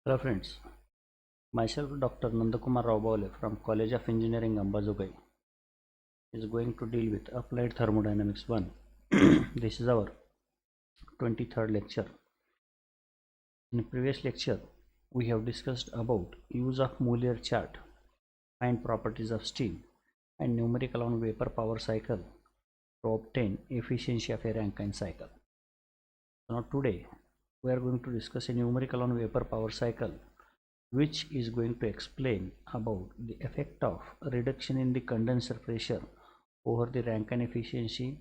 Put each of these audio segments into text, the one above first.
Hello friends, myself Dr. Nandakumar Raubale from College of Engineering Ambazugai is going to deal with Applied Thermodynamics 1. This is our 23rd lecture. In the previous lecture, we have discussed about use of Mueller chart, find properties of steam and numerical on vapor power cycle to obtain efficiency of a Rankine cycle. So now today we are going to discuss a numerical on vapor power cycle which is going to explain about the effect of reduction in the condenser pressure over the Rankine efficiency,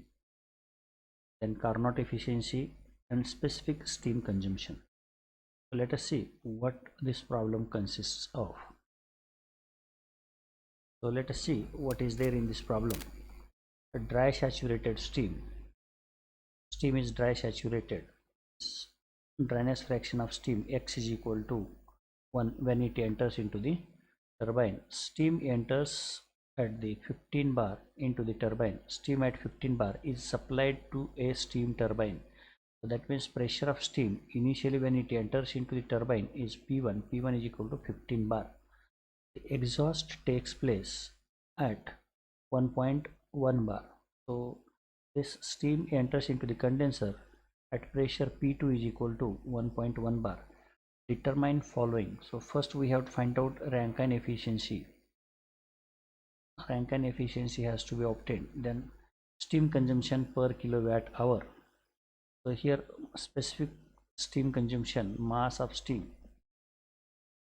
then Carnot efficiency and specific steam consumption. So let us see what this problem consists of. So let us see what is there in this problem. A dry saturated steam. Steam is dry saturated. Dryness fraction of steam X is equal to 1 when it enters into the turbine. Steam enters at the 15 bar into the turbine. Steam at 15 bar is supplied to a steam turbine. So that means pressure of steam initially when it enters into the turbine is P1. P1 is equal to 15 bar. The exhaust takes place at 1.1 bar. So this steam enters into the condenser at pressure P2 is equal to 1.1 bar. Determine following. So first we have to find out Rankine efficiency. Rankine efficiency has to be obtained. Then steam consumption per kilowatt hour. So here specific steam consumption, mass of steam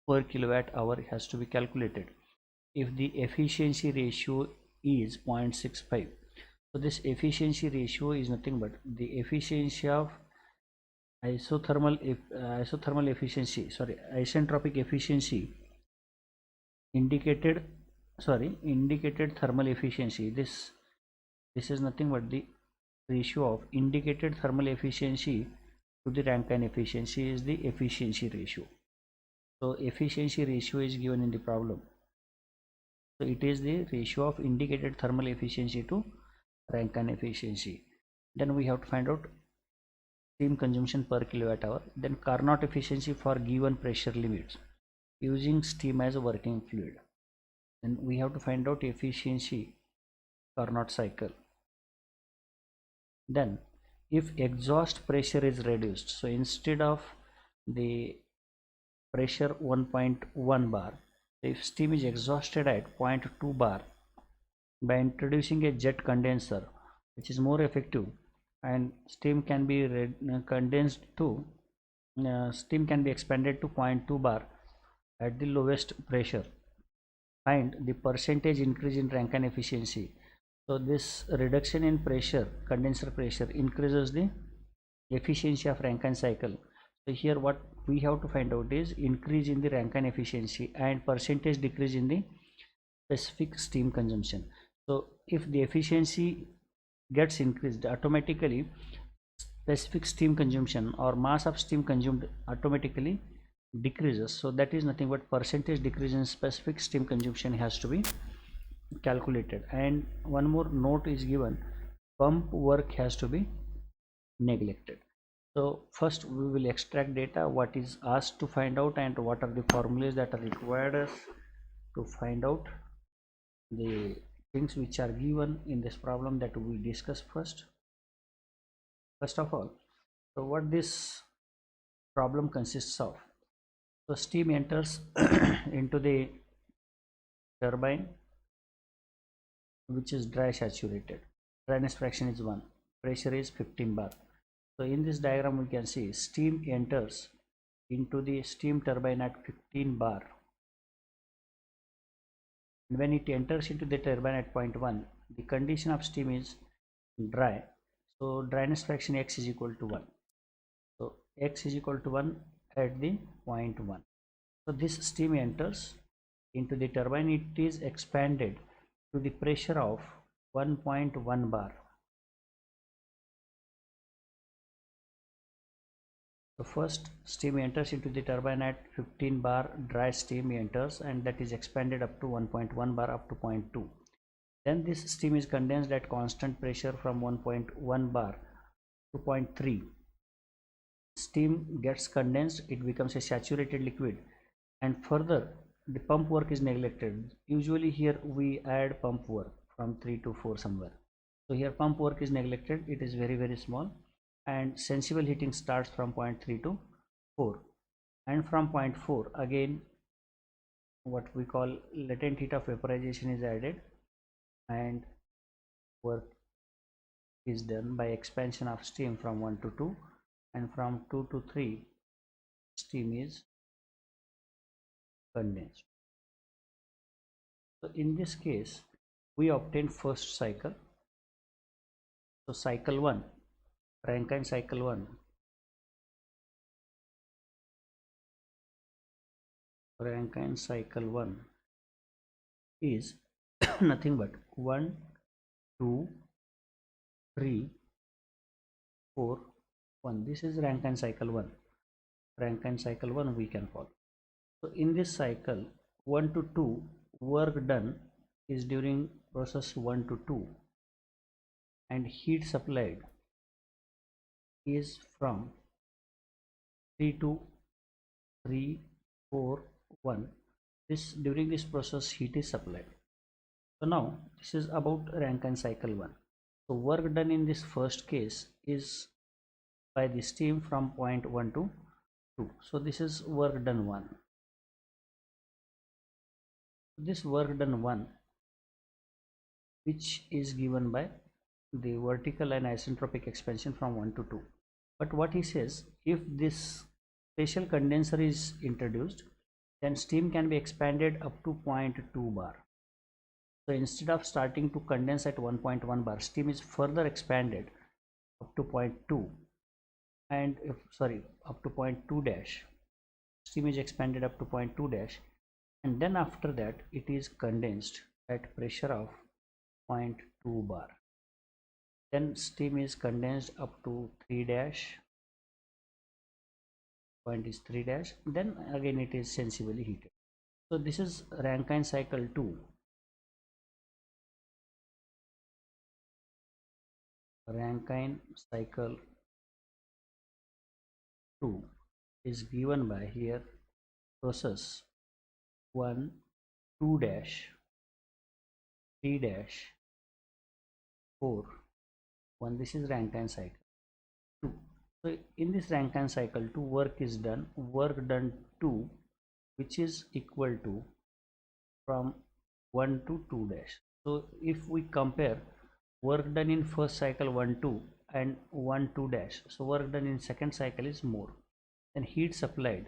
per kilowatt hour has to be calculated. If the efficiency ratio is 0.65, so this efficiency ratio is nothing but the efficiency of isentropic efficiency indicated thermal efficiency. This is nothing but the ratio of indicated thermal efficiency to the Rankine efficiency is the efficiency ratio. So efficiency ratio is given in the problem. So it is the ratio of indicated thermal efficiency to Rankine efficiency. Then we have to find out steam consumption per kilowatt hour. Then Carnot efficiency for given pressure limits using steam as a working fluid. Then we have to find out efficiency Carnot cycle. Then if exhaust pressure is reduced, so instead of the pressure 1.1 bar, if steam is exhausted at 0.2 bar by introducing a jet condenser which is more effective and steam can be condensed to steam can be expanded to 0.2 bar at the lowest pressure, find the percentage increase in Rankine efficiency. So this reduction in pressure, condenser pressure, increases the efficiency of Rankine cycle. So here what we have to find out is increase in the Rankine efficiency and percentage decrease in the specific steam consumption. So if the efficiency gets increased, automatically specific steam consumption or mass of steam consumed automatically decreases. So that is nothing but percentage decrease in specific steam consumption has to be calculated. And one more note is given, pump work has to be neglected. So first we will extract data, what is asked to find out and what are the formulas that are required to find out the things which are given in this problem that we discuss first of all. So what this problem consists of. So steam enters into the turbine which is dry saturated. Dryness fraction is 1. Pressure is 15 bar. So in this diagram we can see steam enters into the steam turbine at 15 bar. And when it enters into the turbine at 0.1, the condition of steam is dry. So dryness fraction X is equal to 1. So X is equal to 1 at the 0.1. So this steam enters into the turbine, it is expanded to the pressure of 1.1 bar. So first steam enters into the turbine at 15 bar, dry steam enters and that is expanded up to 1.1 bar up to 0.2. Then this steam is condensed at constant pressure from 1.1 bar to 0.3. steam gets condensed, it becomes a saturated liquid, and further the pump work is neglected. Usually here we add pump work from 3 to 4 somewhere. So here pump work is neglected, it is very small, and sensible heating starts from point 3 to 4, and from point 4 again what we call latent heat of vaporization is added, and work is done by expansion of steam from 1 to 2, and from 2 to 3 steam is condensed. So in this case we obtain first cycle. So cycle 1, Rankine cycle 1, Rankine cycle 1 is nothing but 1, 2, 3, 4, 1. This is Rankine cycle 1. Rankine cycle 1 we can follow. So in this cycle 1 to 2, work done is during process 1 to 2, and heat supplied is from 3 to 3, 4, 1. This during this process heat is supplied. So now this is about Rankine cycle 1. So work done in this first case is by the steam from point 1 to 2. So this is work done 1. This work done 1, which is given by the vertical and isentropic expansion from 1 to 2. But what he says, if this special condenser is introduced, then steam can be expanded up to 0.2 bar. So instead of starting to condense at 1.1 bar, steam is further expanded up to 0.2, and up to 0.2 dash. Steam is expanded up to 0.2 dash, and then after that it is condensed at pressure of 0.2 bar. Then steam is condensed up to 3 dash, point is 3 dash, then again it is sensibly heated. So this is Rankine cycle 2. Rankine cycle 2 is given by here process 1, 2 dash, 3 dash, 4, 1. This is Rankine cycle 2. So in this Rankine cycle 2, work is done, work done 2, which is equal to from 1 to 2 dash. So if we compare work done in first cycle 1, 2 and 1, 2 dash, so work done in second cycle is more. Then heat supplied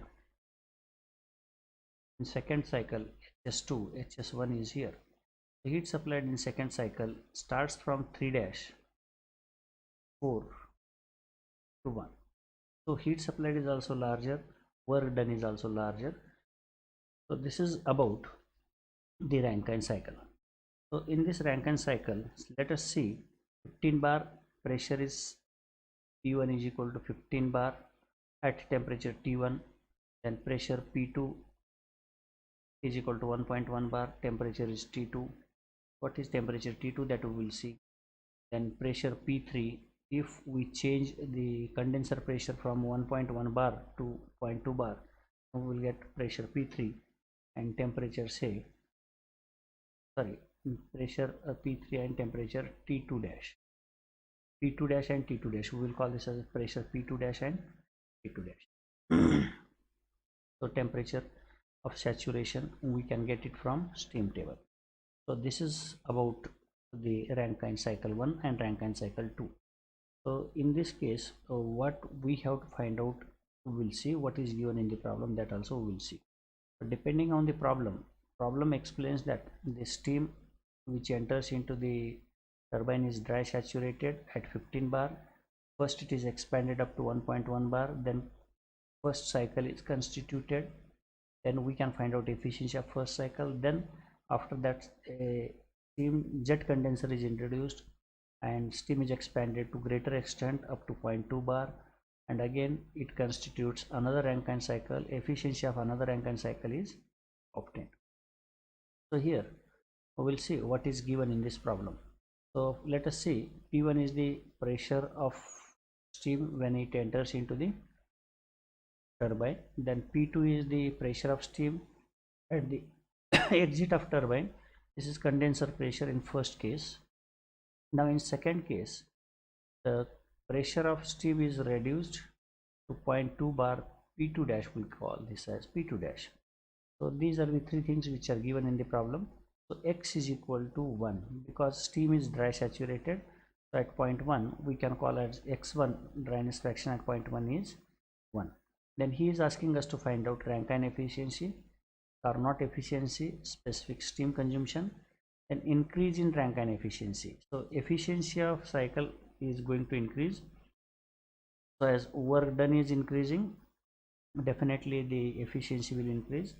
in second cycle HS2, HS1 is here. The heat supplied in second cycle starts from 3 dash, 4 to 1. So heat supplied is also larger, work done is also larger. So this is about the Rankine cycle. So in this Rankine cycle, let us see 15 bar pressure is P1 is equal to 15 bar at temperature T1, then pressure P2 is equal to 1.1 bar, temperature is T2. What is temperature T2, that we will see. Then pressure P3, if we change the condenser pressure from 1.1 bar to 0.2 bar, we will get pressure P3, and temperature pressure P3 and temperature T2 dash. P2 dash and T2 dash, we will call this as pressure P2 dash and T2 dash. So temperature of saturation we can get it from steam table. So this is about the Rankine cycle 1 and Rankine cycle 2. So in this case, what we have to find out, we will see what is given in the problem, that also we will see. So depending on the problem explains that the steam which enters into the turbine is dry saturated at 15 bar. First it is expanded up to 1.1 bar, then first cycle is constituted, then we can find out efficiency of first cycle. Then after that a steam jet condenser is introduced and steam is expanded to greater extent up to 0.2 bar, and again it constitutes another Rankine cycle. Efficiency of another Rankine cycle is obtained. So here we will see what is given in this problem. So let us see, P1 is the pressure of steam when it enters into the turbine. Then P2 is the pressure of steam at the exit of turbine. This is condenser pressure in first case. Now in second case, the pressure of steam is reduced to 0.2 bar. P2 dash, we call this as P2 dash. So these are the three things which are given in the problem. So X is equal to 1 because steam is dry saturated. So at point 1 we can call as X1, dryness fraction at point 1 is 1. Then he is asking us to find out Rankine efficiency, Carnot efficiency, specific steam consumption, and increase in Rankine efficiency. So efficiency of cycle is going to increase. So as work done is increasing, definitely the efficiency will increase.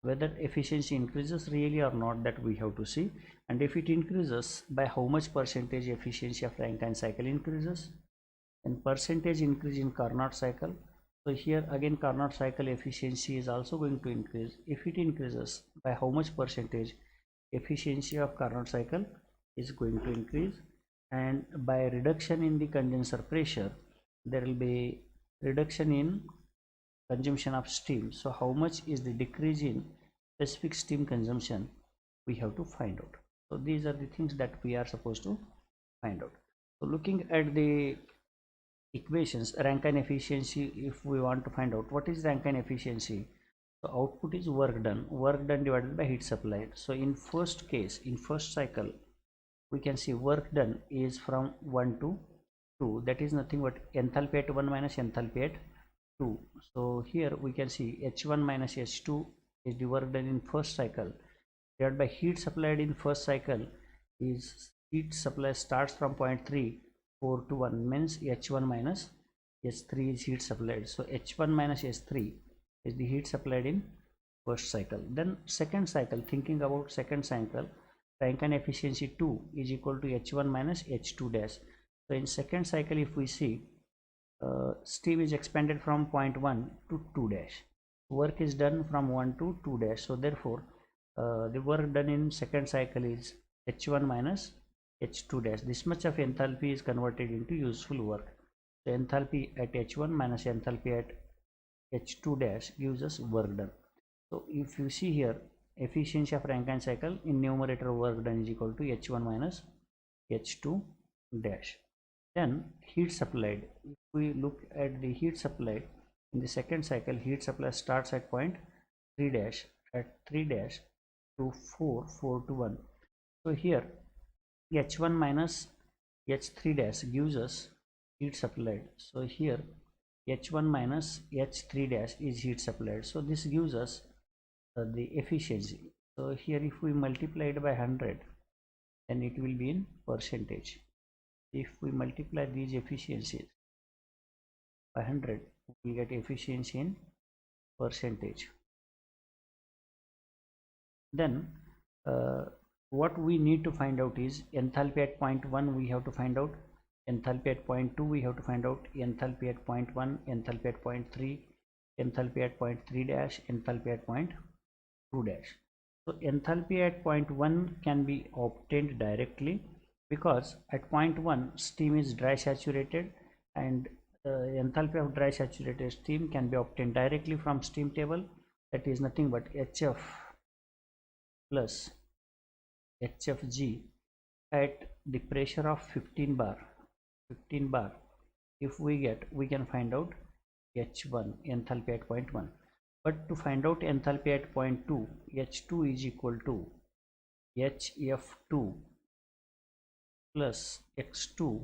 Whether efficiency increases really or not, that we have to see. And if it increases, by how much percentage efficiency of Rankine cycle increases, and percentage increase in Carnot cycle. So here again Carnot cycle efficiency is also going to increase. If it increases, by how much percentage efficiency of Carnot cycle is going to increase. And by reduction in the condenser pressure, there will be reduction in consumption of steam. So how much is the decrease in specific steam consumption, we have to find out. So these are the things that we are supposed to find out. So looking at the equations, Rankine efficiency, if we want to find out what is Rankine efficiency, so output is work done divided by heat supplied. So in first case, in first cycle, we can see work done is from 1 to 2, that is nothing but enthalpy at 1 minus enthalpy at 2. So here we can see H1 minus H2 is the work done in first cycle divided by heat supplied in first cycle is heat supply starts from 0.3 4 to 1, means H1 minus H3 is heat supplied. So H1 minus H3 is the heat supplied in first cycle. Then second cycle, thinking about second cycle, Rankine efficiency 2 is equal to H1 minus H2 dash. So in second cycle, if we see steam is expanded from 0.1 to 2 dash, work is done from 1 to 2 dash. So therefore the work done in second cycle is H1 minus H2 dash. This much of enthalpy is converted into useful work. The enthalpy at H1 minus enthalpy at H2 dash gives us work done. So if you see here, efficiency of Rankine cycle, in numerator work done is equal to H1 minus H2 dash. Then heat supplied, if we look at the heat supplied in the second cycle, heat supply starts at point 3 dash, at 3 dash to 4 to 1. So here H1 minus H3 dash gives us heat supplied. So here H1 minus H3 dash is heat supplied. So this gives us the efficiency. So here if we multiply it by 100, then it will be in percentage. If we multiply these efficiencies by 100, we get efficiency in percentage. Then what we need to find out is enthalpy at point 1 we have to find out, enthalpy at point 2 we have to find out, enthalpy at point 1, enthalpy at point 3, enthalpy at point 3 dash, enthalpy at point 2 dash. So enthalpy at point 1 can be obtained directly because at point 1 steam is dry saturated, and enthalpy of dry saturated steam can be obtained directly from steam table. That is nothing but HF plus HFG at the pressure of 15 bar. If we get, we can find out H1 enthalpy at point 1. But to find out enthalpy at point 2, H2 is equal to HF2 plus X2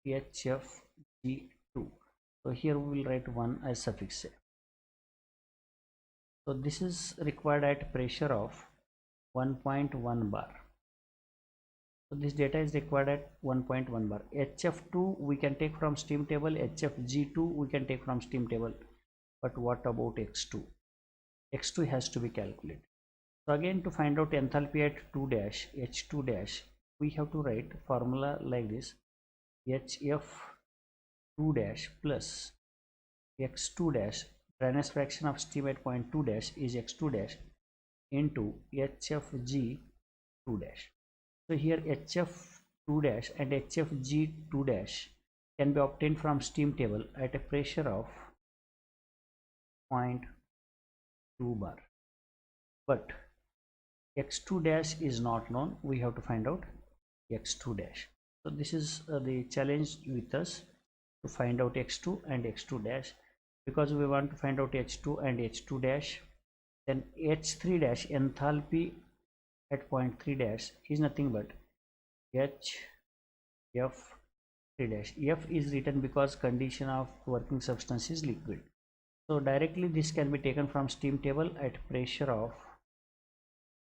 HFG2. So here we will write 1 as suffix A. So this is required at pressure of 1.1 bar. So this data is required at 1.1 bar. HF2 we can take from steam table, HFG2 we can take from steam table. But what about X2? X2 has to be calculated. So again, to find out enthalpy at 2 dash, H2 dash, we have to write formula like this: HF2 dash plus X2 dash, dryness fraction of steam at point 2 dash is X2 dash, into HFG2 dash. So here HF2 dash and HFG2 dash can be obtained from steam table at a pressure of 0.2 bar, but x2 dash is not known. We have to find out x2 dash. So this is the challenge with us to find out x2 and x2 dash. Because we want to find out h2 and h2 dash, then h3 dash enthalpy at point 3 dash is nothing but f3 dash. F is written because condition of working substance is liquid. So directly this can be taken from steam table at pressure of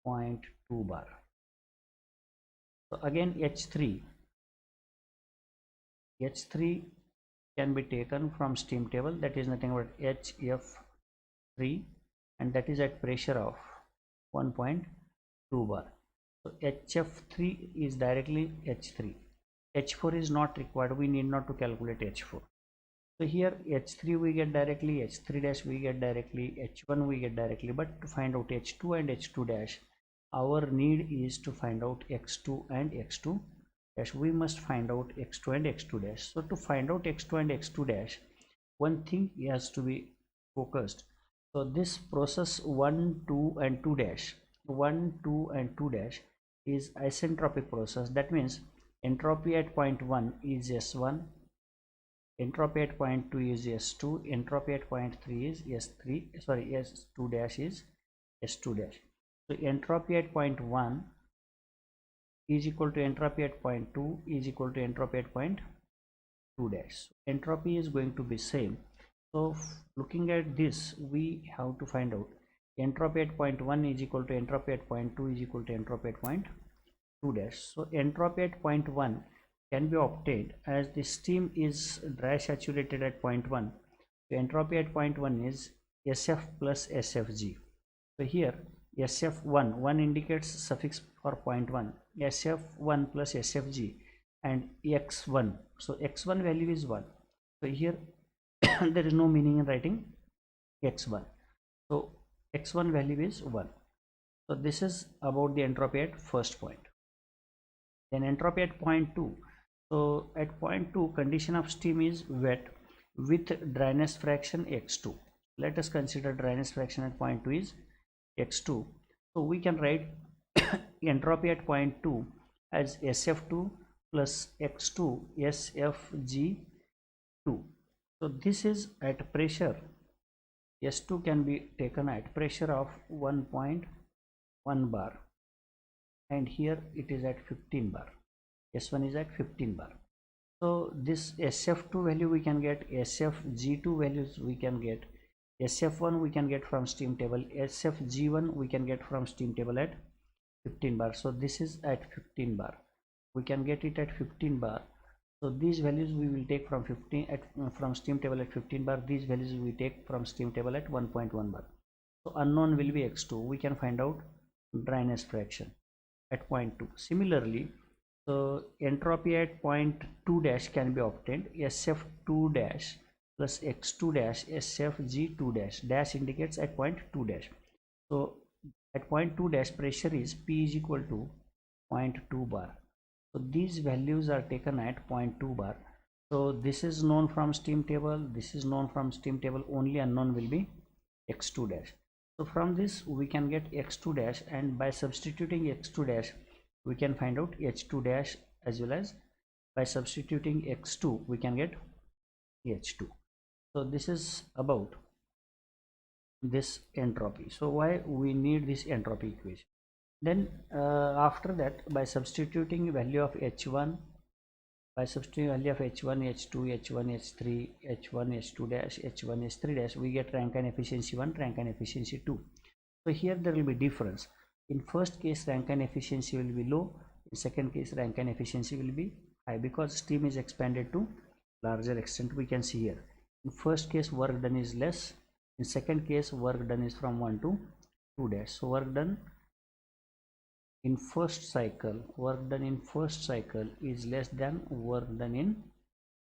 0.2 bar. So again h3 can be taken from steam table, that is nothing but HF3, and that is at pressure of 1.2 bar. So HF3 is directly H3. H4 is not required, we need not to calculate H4. So here H3 we get directly, H3 dash we get directly, H1 we get directly, but to find out H2 and H2 dash, our need is to find out X2 and X2 dash. We must find out x2 and x2 dash. So to find out x2 and x2 dash, one thing has to be focused. So this process 1, 2 and 2 dash, 1, 2 and 2 dash is isentropic process. That means entropy at point 1 is S1, entropy at point 2 is S2, entropy at point 3 is S3, sorry, S2 dash is S2 dash. So entropy at point 1 is equal to entropy at point 2 is equal to entropy at point 2 dash. Entropy is going to be same. So looking at this, we have to find out entropy at point 1 is equal to entropy at point 2 is equal to entropy at point 2 dash. So entropy at point 1 can be obtained as the steam is dry saturated at point 1. So entropy at point 1 is SF plus SFG. So here SF1, 1 indicates suffix for point 1, SF1 plus SFG and X1. So X1 value is 1. So here there is no meaning in writing X1. So X1 value is 1. So this is about the entropy at first point. Then entropy at point 2. So at point 2, condition of steam is wet with dryness fraction X2. Let us consider dryness fraction at point 2 is X2. So we can write entropy at point 2 as SF2 plus X2 SFG2. So this is at pressure. S2 can be taken at pressure of 1.1 bar, and here it is at 15 bar. S1 is at 15 bar. So this SF2 value we can get, SFG2 values we can get, SF1 we can get from steam table, SFG1 we can get from steam table at 15 bar. So this is at 15 bar, we can get it at 15 bar. So these values we will take from from steam table at 15 bar. These values we take from steam table at 1.1 bar. So unknown will be X2. We can find out dryness fraction at point 2. Similarly, so entropy at point 2 dash can be obtained, SF2 dash plus X2 dash SFG2 dash. Dash indicates at point 2 dash. So at point 2 dash pressure is P is equal to 0.2 bar. So these values are taken at 0.2 bar. So this is known from steam table, this is known from steam table, only unknown will be X2 dash. So from this we can get X2 dash, and by substituting X2 dash we can find out H2 dash, as well as by substituting X2 we can get H2. So this is about this entropy. So why we need this entropy equation? Then after that, by substituting value of H1, by substituting value of H1, H2, H1, H3, H1, H2 dash, H1, H3 dash, we get Rankine efficiency 1, Rankine efficiency 2. So here there will be difference. In first case Rankine efficiency will be low, in second case Rankine efficiency will be high, because steam is expanded to larger extent. We can see here, in first case work done is less, in second case work done is from 1 to 2 dash. So work done in first cycle, is less than work done in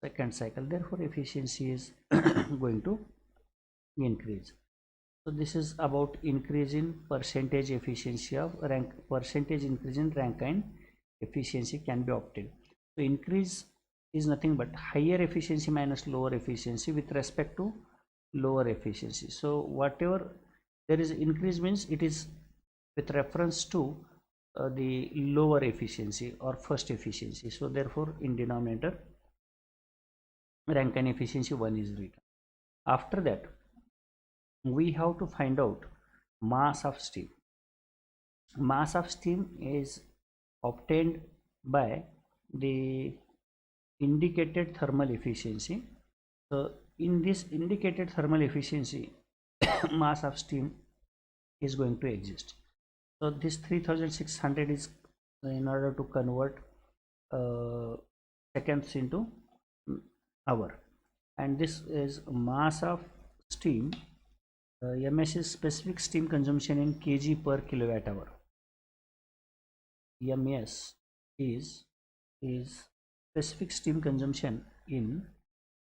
second cycle, therefore efficiency is going to increase. So this is about increase in percentage efficiency of percentage increase in Rankine efficiency can be obtained. So increase is nothing but higher efficiency minus lower efficiency with respect to lower efficiency. So whatever there is increase means it is with reference to the lower efficiency or first efficiency. So therefore in denominator Rankine efficiency 1 is written. After that we have to find out mass of steam. Mass of steam is obtained by the indicated thermal efficiency. So in this indicated thermal efficiency mass of steam is going to exist. So this 3600 is in order to convert seconds into hour, and this is mass of steam. ms is specific steam consumption in kg per kilowatt hour. ms is specific steam consumption in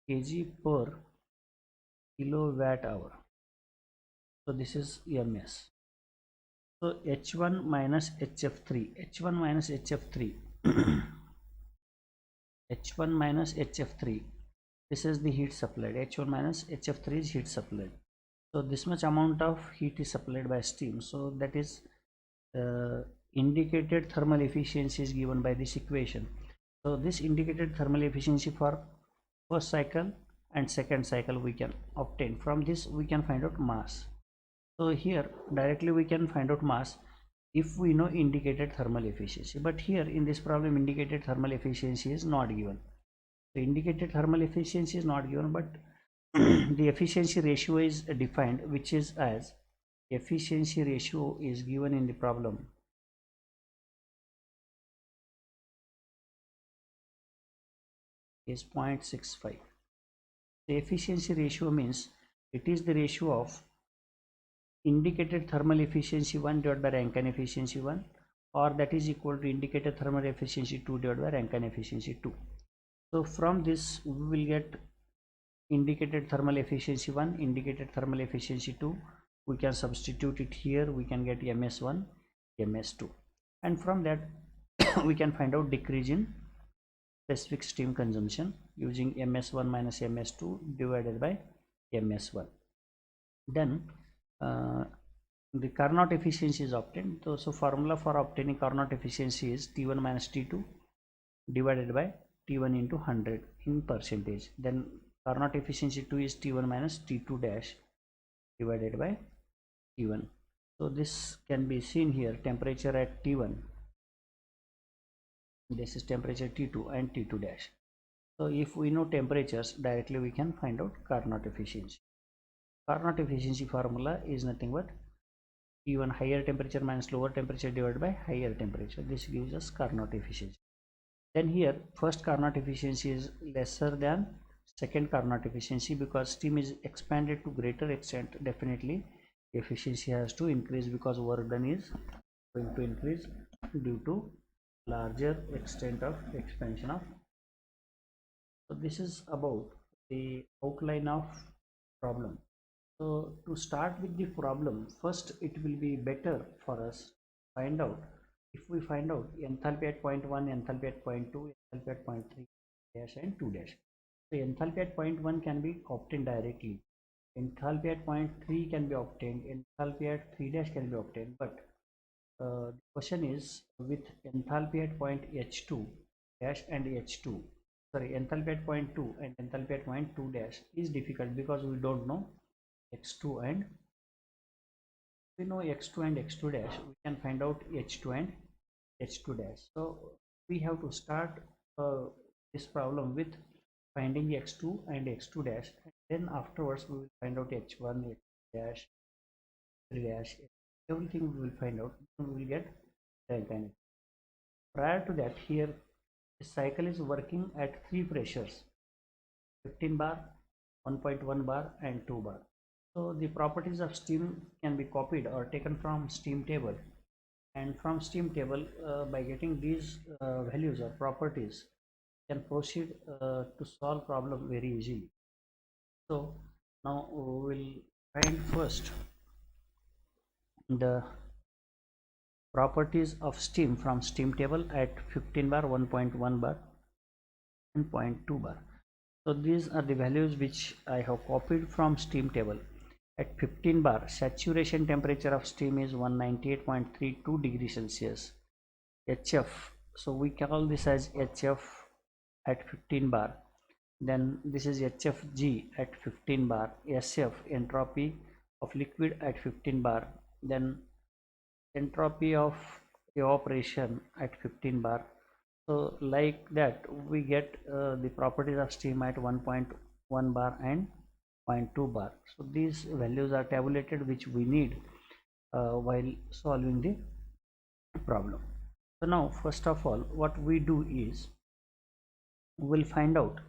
kg per kilowatt hour. So this is ms. So h1 minus hf3, h1 minus hf3 h1 minus hf3, this is the heat supplied. H1 minus hf3 is heat supplied. So this much amount of heat is supplied by steam. So that is indicated thermal efficiency is given by this equation. So this indicated thermal efficiency for first cycle and second cycle we can obtain. From this we can find out mass. So here directly we can find out mass if we know indicated thermal efficiency, but here in this problem indicated thermal efficiency is not given. So indicated thermal efficiency is not given, but the efficiency ratio is defined, which is as efficiency ratio is given in the problem is 0.65. The efficiency ratio means it is the ratio of indicated thermal efficiency 1 divided by Rankine efficiency 1, or that is equal to indicated thermal efficiency 2 divided by Rankine efficiency 2. So from this we will get indicated thermal efficiency 1, indicated thermal efficiency 2. We can substitute it here, we can get ms1, ms2, and from that we can find out decrease in specific steam consumption using ms1 minus ms2 divided by ms1. Then the Carnot efficiency is obtained. So formula for obtaining Carnot efficiency is T1 minus T2 divided by T1 into 100 in percentage. Then Carnot efficiency 2 is T1 minus T2 dash divided by T1. So this can be seen here, temperature at T1, this is temperature T2 and T2 dash. So if we know temperatures, directly we can find out Carnot efficiency. Carnot efficiency formula is nothing but T1 higher temperature minus lower temperature divided by higher temperature. This gives us Carnot efficiency. Then here first Carnot efficiency is lesser than second Carnot efficiency, because steam is expanded to greater extent. Definitely efficiency has to increase because work done is going to increase due to larger extent of expansion of. So this is about the outline of problem. So to start with the problem, first it will be better for us find out, if we find out enthalpy at point 1, enthalpy at point 2, enthalpy at point 3 dash and 2 dash. So enthalpy at point 1 can be obtained directly, enthalpy at point 3 can be obtained, enthalpy at 3 dash can be obtained, but the question is with enthalpy at point h2 dash and h2, sorry, enthalpy at point 2 and enthalpy at point 2 dash is difficult because we don't know x2 and we know x2 and x2 dash, we can find out h2 and h2 dash. So we have to start this problem with finding x2 and x2 dash, and then afterwards we will find out h1, h dash, 3 dash, everything we will find out, we will get Rankine. Prior to that, here the cycle is working at 3 pressures, 15 bar, 1.1 bar and 2 bar. So the properties of steam can be copied or taken from steam table, and from steam table by getting these values or properties can proceed to solve problem very easily. So now we will find first the properties of steam from steam table at 15 bar, 1.1 bar and 0.2 bar. So these are the values which I have copied from steam table. At 15 bar, saturation temperature of steam is 198.32 degrees Celsius. HF, so we call this as HF at 15 bar. Then this is HFG at 15 bar, SF, entropy of liquid at 15 bar, then entropy of evaporation at 15 bar. So like that we get the properties of steam at 1.1 bar and 0.2 bar. So these values are tabulated, which we need while solving the problem. So now first of all what we do is we will find out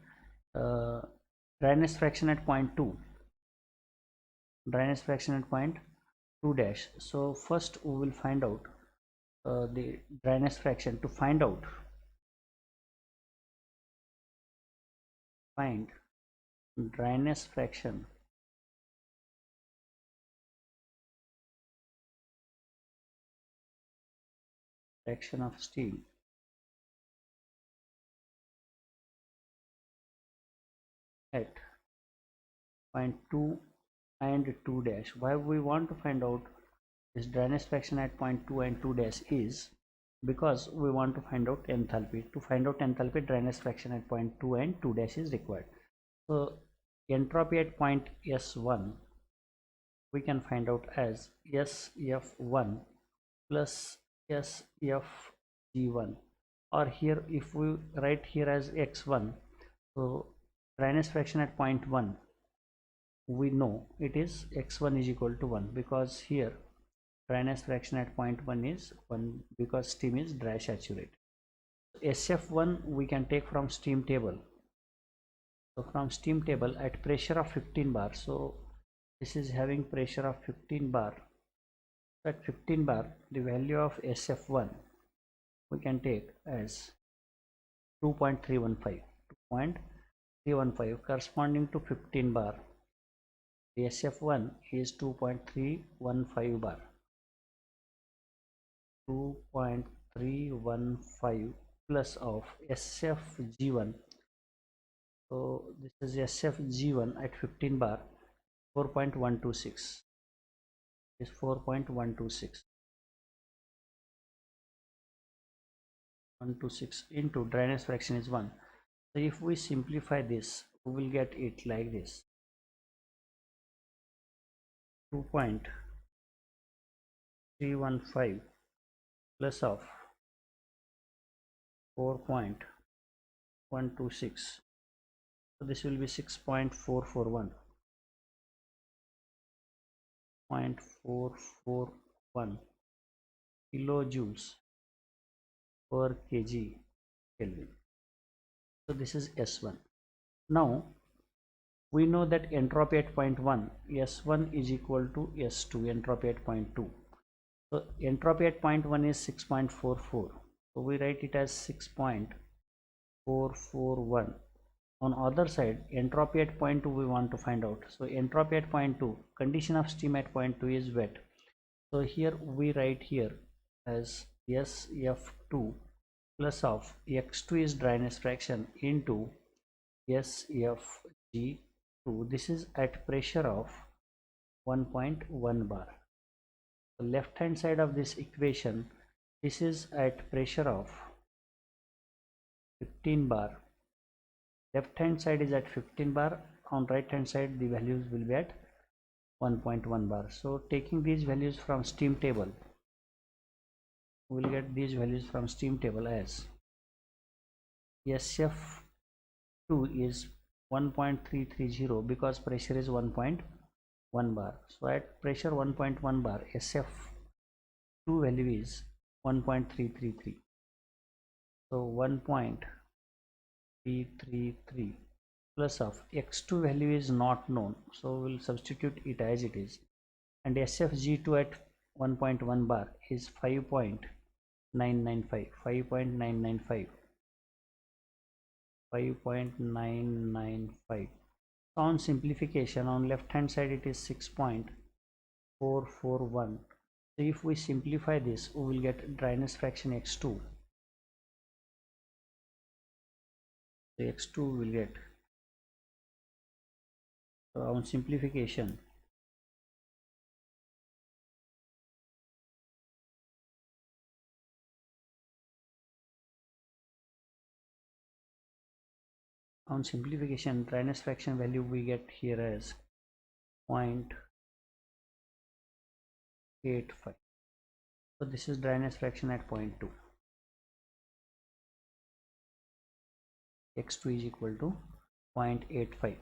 uh, dryness fraction at 0.2, dryness fraction at 0.2 dash. So first we will find out the dryness fraction. To find out, find dryness fraction of steam at 0.2 and 2 dash. Why we want to find out this dryness fraction at 0.2 and 2 dash is because we want to find out enthalpy. To find out enthalpy, dryness fraction at 0.2 and 2 dash is required. So entropy at point S1 we can find out as SF1 plus SFG1, or here if we write here as x1, so dryness fraction at 0.1 we know it is x1 is equal to 1, because here dryness fraction at 0.1 is 1 because steam is dry saturate. SF1 we can take from steam table. So from steam table at pressure of 15 bar, so this is having pressure of 15 bar. So at 15 bar the value of SF1 we can take as 2.315 corresponding to 15 bar. The SF1 is 2.315 bar, 2.315 plus of SFG1. So this is SFG1 at 15 bar 4.126 is 4.126 into dryness fraction is 1. So if we simplify this we will get it like this: 2.315 plus of 4.126, so this will be 6.441 kilojoules per kg Kelvin. So this is S1. Now we know that entropy at 0.1, S1 is equal to S2, entropy at 0.2. So entropy at 0.1 is 6.44. So we write it as 6.441. On other side, entropy at 0.2 we want to find out. So entropy at 0.2, condition of steam at 0.2 is wet. So here we write here as SF2 plus of X2 is dryness fraction into SFG2. This is at pressure of 1.1 bar. The left hand side of this equation, this is at pressure of 15 bar. Left hand side is at 15 bar, on right hand side the values will be at 1.1 bar. So taking these values from steam table, we will get these values from steam table as SF2 is 1.330 because pressure is 1.1 bar. So at pressure 1.1 bar, SF2 value is 1.333. So 1.333 plus of X2 value is not known, so we'll substitute it as it is, and SFG2 at 1.1 bar is 5.995. On simplification, on left hand side it is 6.441. So if we simplify this we will get dryness fraction X2. The X2 will get So on simplification, dryness fraction value we get here as 0.85. So this is dryness fraction at 0.2. x2 is equal to 0.85.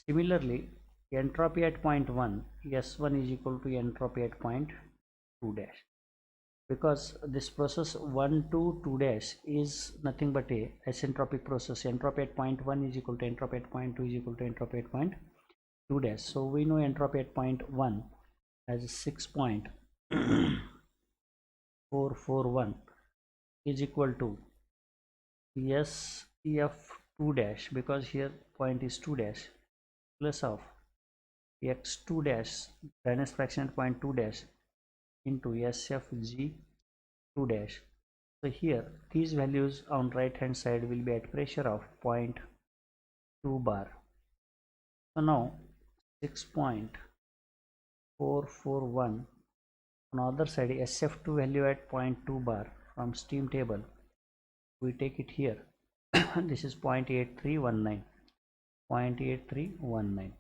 Similarly, entropy at 0.1, S1 is equal to entropy at 0.2 dash. Because this process 1 to 2 dash is nothing but a asymptotic process. Entropy at 0.1 is equal to entropy at 0.2 is equal to entropy at 0.2 dash. So we know entropy at 0.1 as 6.441 is equal to SEF2 dash, because here point is 2 dash, plus of x2 dash, dryness fraction at 0.2 dash, into SFG2 dash. So here these values on right hand side will be at pressure of 0.2 bar. So now 6.441 on other side, SF2 value at 0.2 bar from steam table, we take it here. This is 0.8319, 0.8319.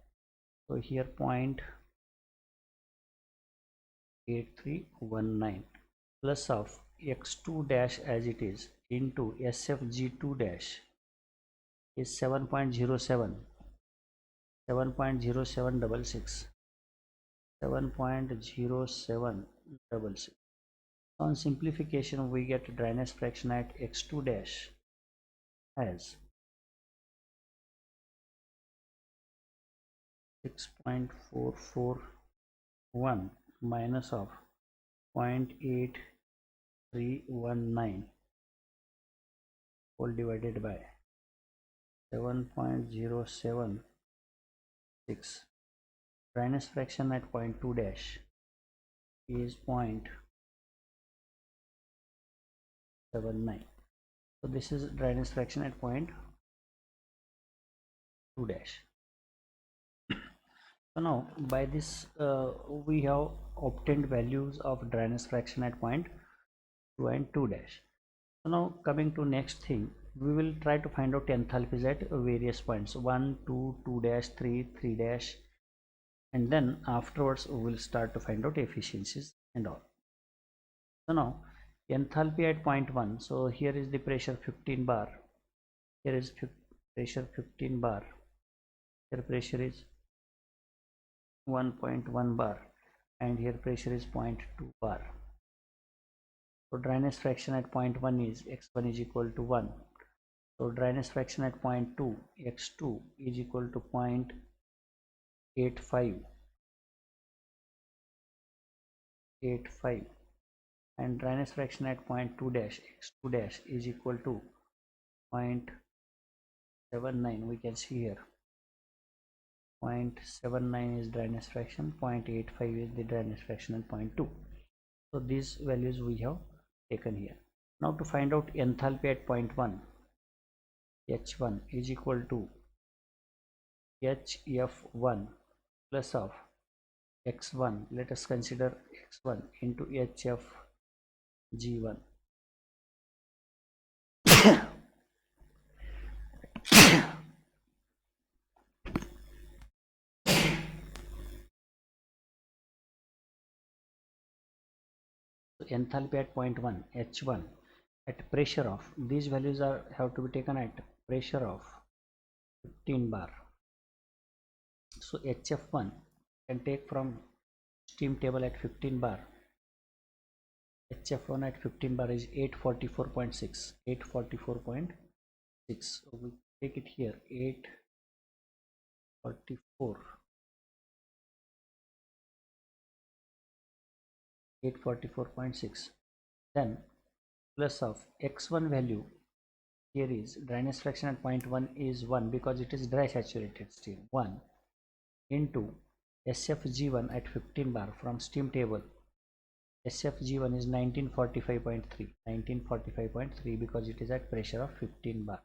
So here 0.8319 plus of x2 dash as it is into SFG2 dash is 7.07, 7.0766, 7.0766. On simplification, we get dryness fraction at x2 dash as 6.441 minus of 0.8319 whole divided by 7.076. Dryness fraction at 0.2 dash is 0.79. So this is dryness fraction at 0.2 dash. So now by this we have obtained values of dryness fraction at 0.2 and 2 dash. So now coming to next thing, we will try to find out enthalpies at various points 1, 2, 2 dash, 3, 3 dash, and then afterwards we will start to find out efficiencies and all. So now enthalpy at 0.1, so here is the pressure 15 bar, here is pressure 15 bar, here pressure is 1.1 bar, and here pressure is 0.2 bar. So dryness fraction at 0.1 is x1 is equal to 1. So dryness fraction at 0.2, x2 is equal to 0.85, and dryness fraction at 0.2 dash, x2 dash is equal to 0.79. We can see here 0.79 is dryness fraction, 0.85 is the dryness fraction, and 0.2. So these values we have taken here. Now to find out enthalpy at 0.1, H1 is equal to HF1 plus of x1, let us consider x1 into HFG1. So enthalpy at 0.1, H1 at pressure of, these values are have to be taken at pressure of 15 bar. So HF1 can take from steam table at 15 bar. HF1 at 15 bar is 844.6, 844.6. So we take it here 844.6. Then plus of x1 value, here is dryness fraction at 0.1 is 1 because it is dry saturated steam, 1 into SFG1 at 15 bar from steam table. SFG1 is 1945.3, 1945.3 because it is at pressure of 15 bar.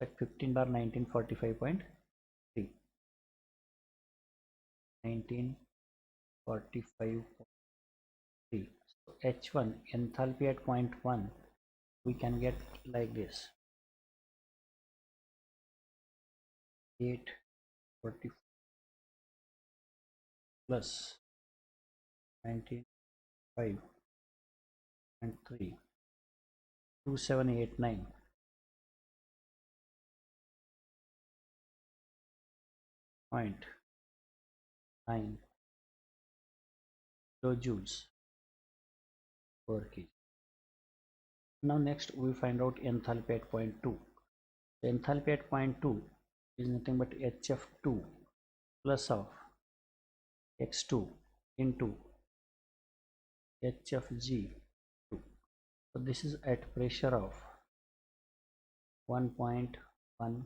At 15 bar 1945.3. 1945.3. So H1 enthalpy at point 1 we can get like this: 840 plus 19.5.3, 2789.9 kilojoules per kg. Now next we find out enthalpy at point 2. The enthalpy at point 2 is nothing but HF2 plus of X2 into HFG2. So this is at pressure of 1.1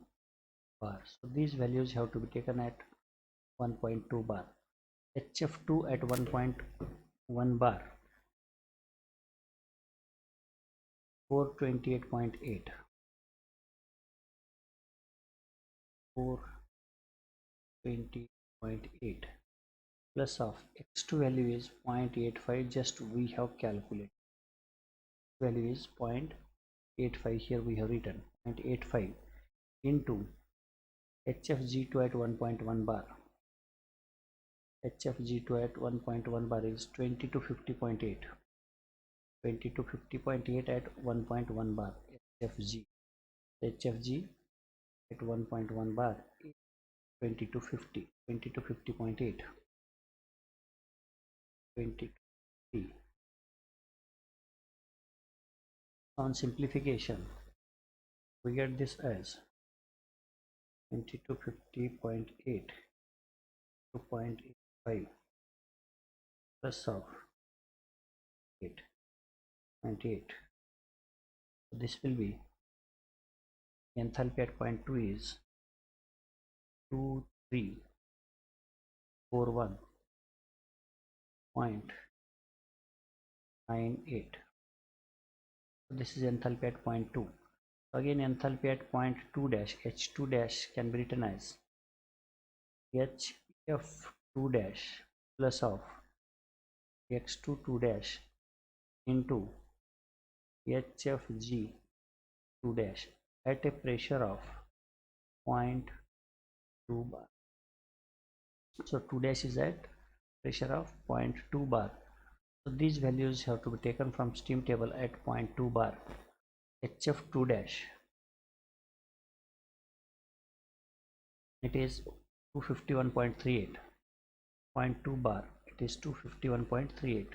bar. So these values have to be taken at 1.2 bar. HF2 at 1.1 bar, 428.8, 420.8 plus of X2 value is 0.85, just we have calculated. Value is 0.85, here we have written 0.85 into HFG2 at 1.1 bar. HFG2 at 1.1 bar is 20 to 50.8. 20 to 50.8 at 1.1 bar HFG. HFG at 1.1 bar is 20 to 50. 20 to 50.8. 20 to 50. On simplification, we get this as 20 to 50.8 to 0.85 plus of 8.8. So this will be enthalpy at point 2 is 2341.98. So this is enthalpy at point 2. Again, enthalpy at point 2 dash, H2 dash can be written as HF2 dash plus of X2 2 dash into HFG 2 dash at a pressure of 0.2 bar. So 2 dash is at pressure of 0.2 bar. So these values have to be taken from steam table at 0.2 bar. HF2 dash, it is 251.38. 0.2 bar, it is 251.38.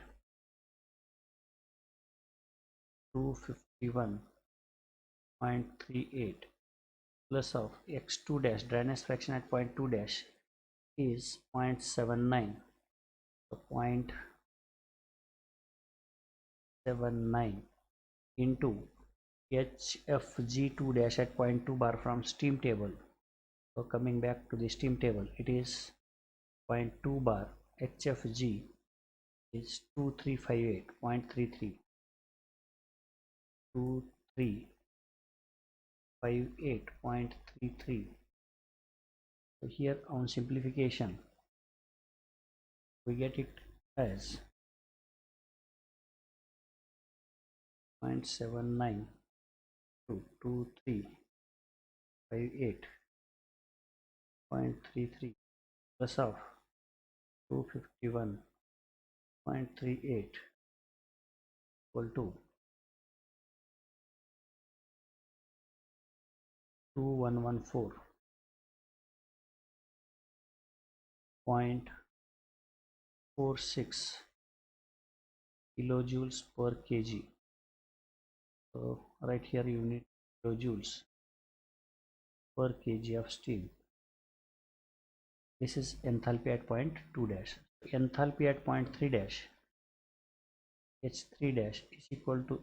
251.38 plus of X2 dash, dryness fraction at 0.2 dash is 0.79. So 0.79 into HFG2 dash at 0.2 bar from steam table. So coming back to the steam table, it is 0.2 bar. HFG is 2358.33. 2358.33. So here on simplification we get it as 0.79 to 2358.33 plus of 251.38 equal to 2114.46 kilojoules per kg. So right here you need kilojoules per kg of steam. This is enthalpy at point 2 dash. Enthalpy at point 3 dash, H3 dash is equal to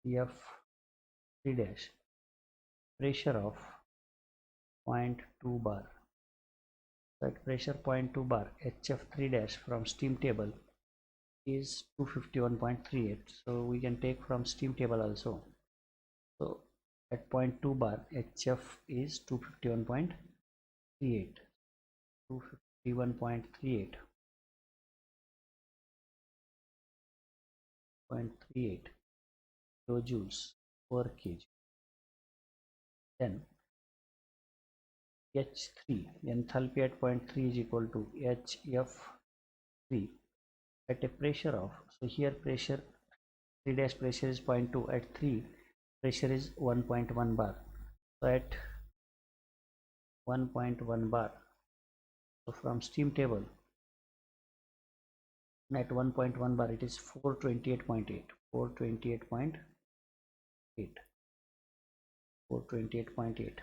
HF3 dash, pressure of 0.2 bar. So at pressure 0.2 bar, HF3 dash from steam table is 251.38. So we can take from steam table also. So at 0.2 bar, HF is 251.38. 251.38 kilojoules per kg. Then H3, enthalpy at point 3 is equal to HF3 at a pressure of, so here pressure 3 dash pressure is 0.2, at 3 pressure is 1.1 bar. So at 1.1 bar, so from steam table at 1.1 bar it is 428.8 428.8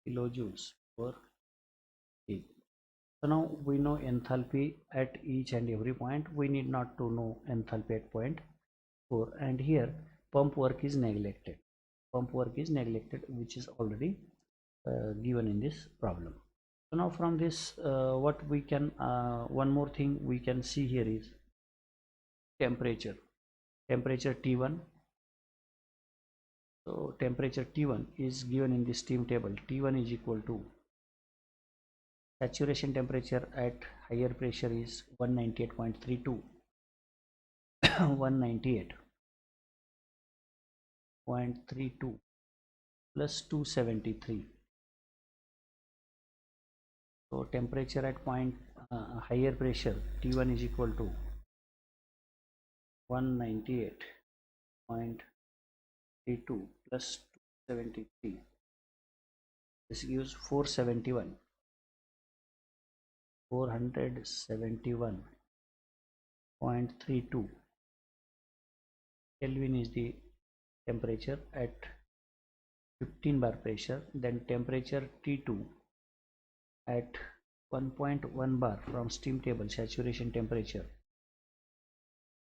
kilojoules per kg. So now we know enthalpy at each and every point. We need not to know enthalpy at point 4, and here pump work is neglected. Pump work is neglected, which is already given in this problem. So now from this what we can one more thing we can see here is temperature T1. So temperature T1 is given in the steam table. T1 is equal to, saturation temperature at higher pressure is 198.32 198.32 plus 273. So temperature at point higher pressure T1 is equal to 198.32 plus 273. This gives 471.32 Kelvin is the temperature at 15 bar pressure. Then temperature T2 at 1.1 bar from steam table, saturation temperature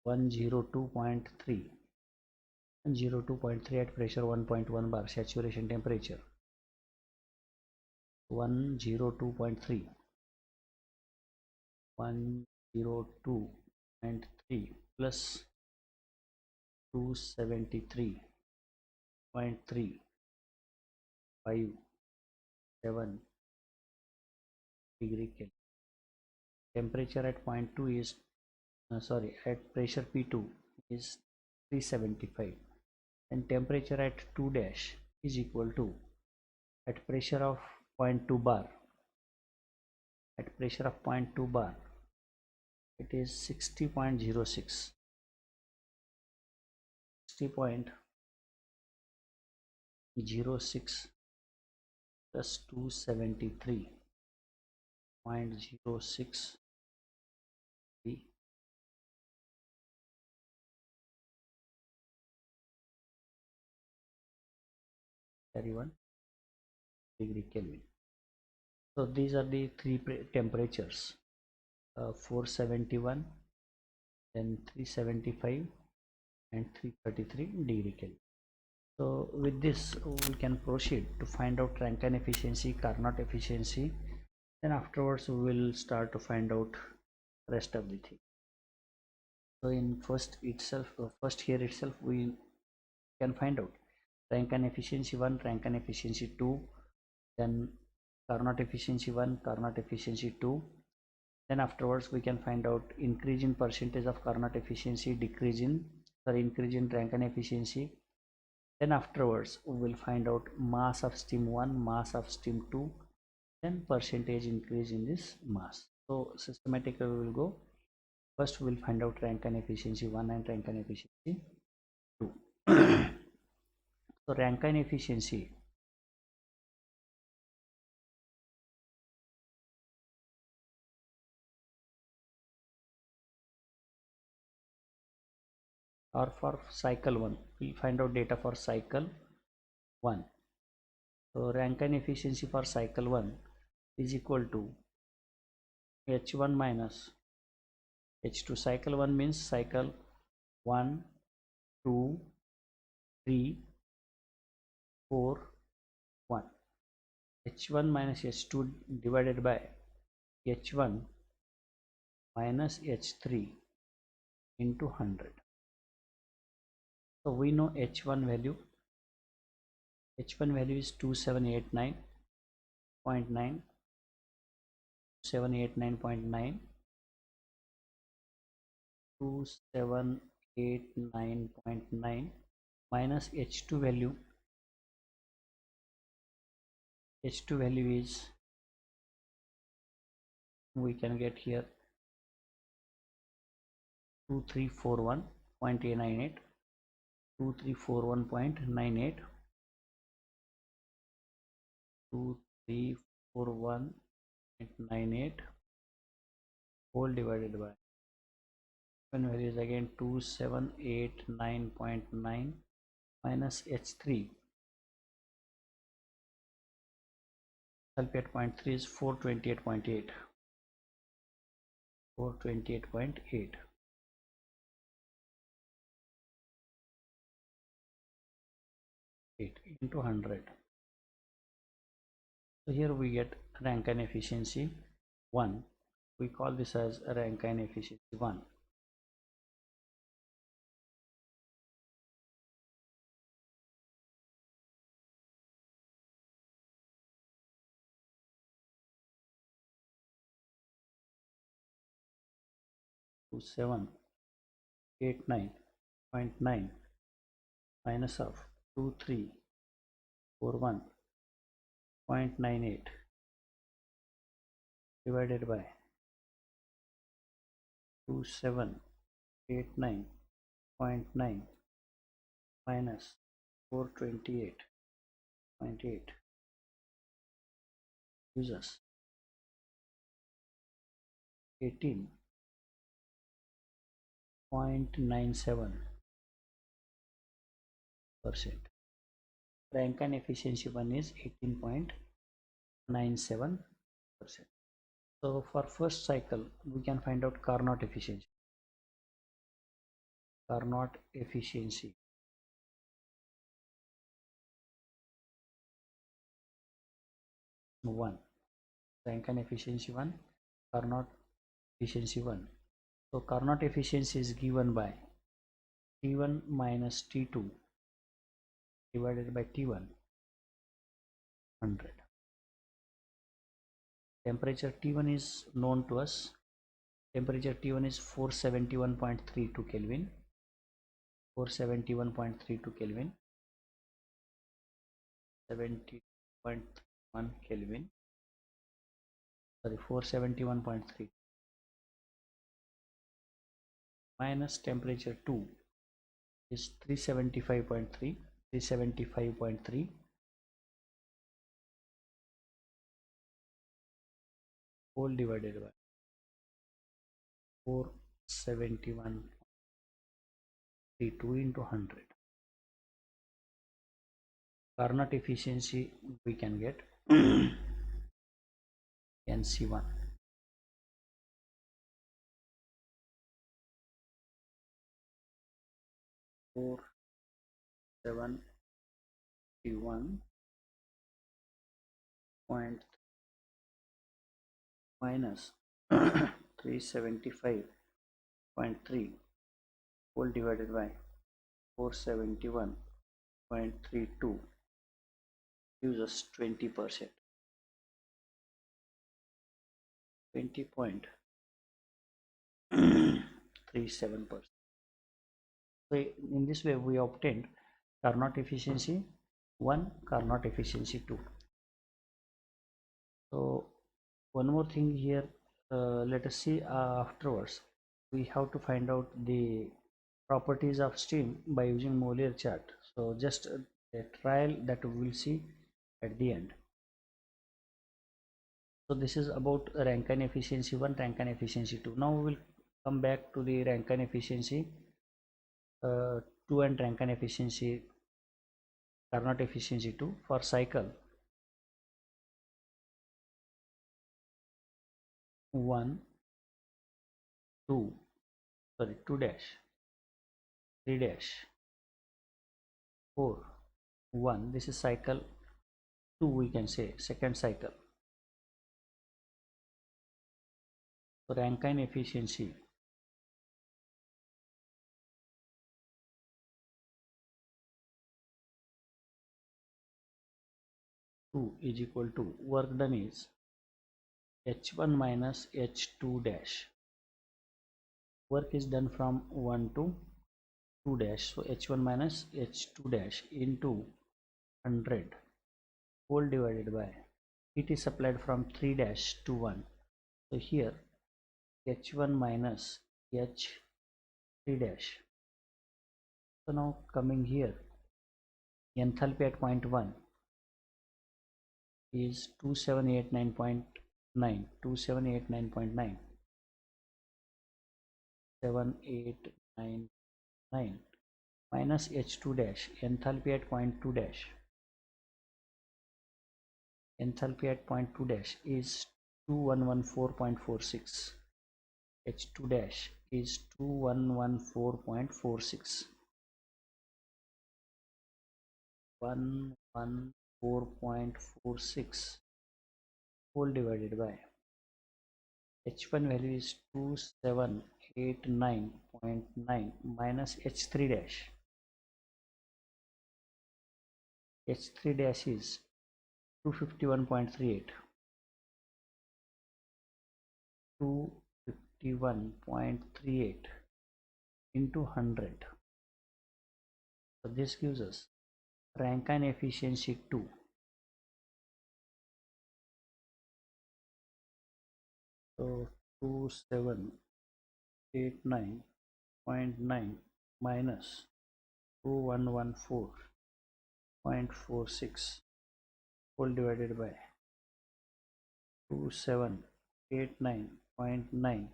102.3 at pressure 1.1 bar, saturation temperature 102.3 plus 273.357 degree Kelvin. Temperature at point 2 is at pressure P2 is 375, and temperature at 2 dash is equal to, at pressure of 0.2 bar, it is 60.06 plus 273.06 31 degree Kelvin. So these are the three temperatures, 471, then 375 and 333 degree Kelvin. So with this we can proceed to find out Rankine efficiency, Carnot efficiency, then afterwards we will start to find out rest of the thing. So in first here itself we can find out Rankine efficiency 1, Rankine efficiency 2, then Carnot efficiency 1, Carnot efficiency 2. Then afterwards we can find out increase in percentage of Carnot efficiency, increase in Rankine efficiency. Then afterwards we will find out mass of steam 1, mass of steam 2, then percentage increase in this mass. So systematically we will go. First we will find out Rankine efficiency 1 and Rankine efficiency 2. So Rankine efficiency or for cycle 1, we'll find out data for cycle 1. So Rankine efficiency for cycle 1 is equal to H1 minus H2. Cycle 1 means cycle 1, 2, 3, 4, 1. H1 minus H2 divided by H1 minus H3 into 100. So we know H1 value. H1 value is 2789.9, 2789.9, 2789.9 minus H2 value. H2 value is, we can get here 2341.98, 2341.98, 2341.98 whole divided by one value is again 2789.9 minus H3 sulfate 0.3 is 428.8, 428.8 into 100. So here we get Rankine efficiency 1. We call this as Rankine efficiency 1. To 789.9 minus of 2341.98 divided by 2789.9 minus 428.8 gives us 18.97%. Rankine efficiency 1 is 18.97%. So for first cycle we can find out Carnot efficiency. Carnot efficiency 1, Rankine efficiency 1, Carnot efficiency 1. So Carnot efficiency is given by T1 minus T2 divided by T1 100. Temperature T1 is known to us. Temperature T1 is 471.32 Kelvin. 471.32 Kelvin. 70.1 Kelvin. Sorry, 471.3 minus temperature 2 is 375.3. 375.3 whole divided by 471.32 into 100. Carnot efficiency we can get NC1 471 point minus 375.3 whole divided by 471.32 gives us 20%. 20.37%. So in this way we obtained Carnot efficiency 1, Carnot efficiency 2. So one more thing here, let us see afterwards. We have to find out the properties of steam by using Molière chart. So just a trial that we will see at the end. So this is about Rankine efficiency 1, Rankine efficiency 2. Now we will come back to the Rankine efficiency 2 and Rankine efficiency, Carnot efficiency 2 for cycle 1, 2, sorry 2 dash, 3 dash, 4, 1. This is cycle 2, we can say second cycle. So Rankine efficiency 2 is equal to work done is h1 minus h2 dash. Work is done from 1 to 2 dash, so h1 minus h2 dash into 100 whole divided by heat is supplied from 3 dash to 1. So here h1 minus h3 dash. So now coming here, enthalpy at point 1 is 2789.9, 2789.9, 7899 minus h2 dash, enthalpy at point 2 dash. Enthalpy at point 2 dash is 2114.46. H2 dash is 2114.46. 114.46 whole divided by h1 value is 2789.9 minus h3 dash. H3 dash is 251.38. 251.38 into 100. So this gives us Rankine efficiency 2. So 2789.9 minus 2114.46 whole divided by 2789.9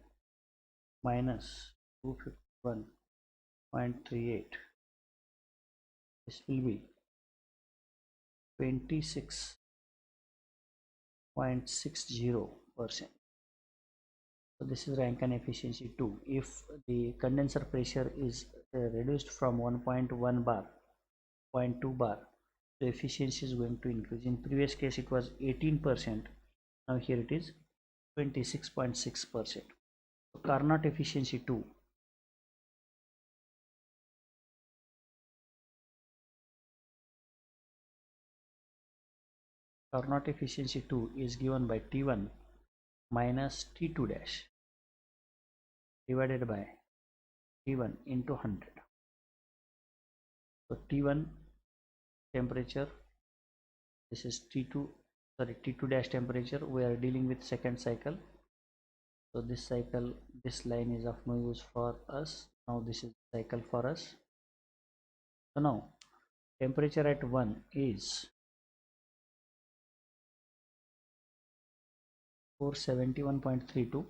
minus 251.38. This will be 26.60%. So this is Rankine efficiency 2. If the condenser pressure is reduced from 1.1 bar, 0.2 bar, the efficiency is going to increase. In previous case it was 18%, now here it is 26.6%. So Carnot efficiency 2. Carnot efficiency 2 is given by T1 minus T2 dash divided by T1 into 100. So T1 temperature, this is T2 dash temperature. We are dealing with second cycle, so this cycle, this line is of no use for us. Now this is cycle for us. So now temperature at 1 is 471.32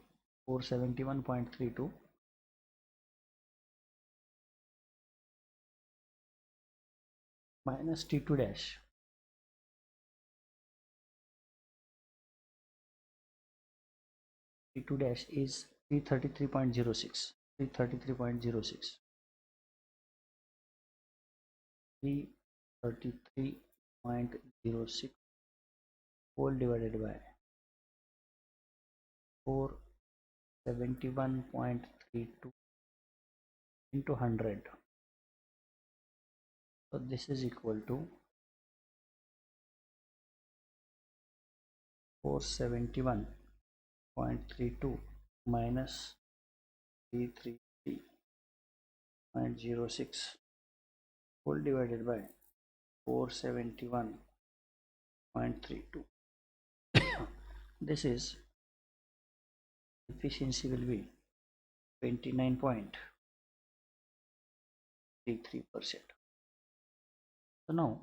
minus T2 dash. T2 dash is 333.06 whole divided by 471.32 into 100. So this is equal to 471.32 minus 333.06 whole divided by 471.32. This is efficiency will be 29.33%. So now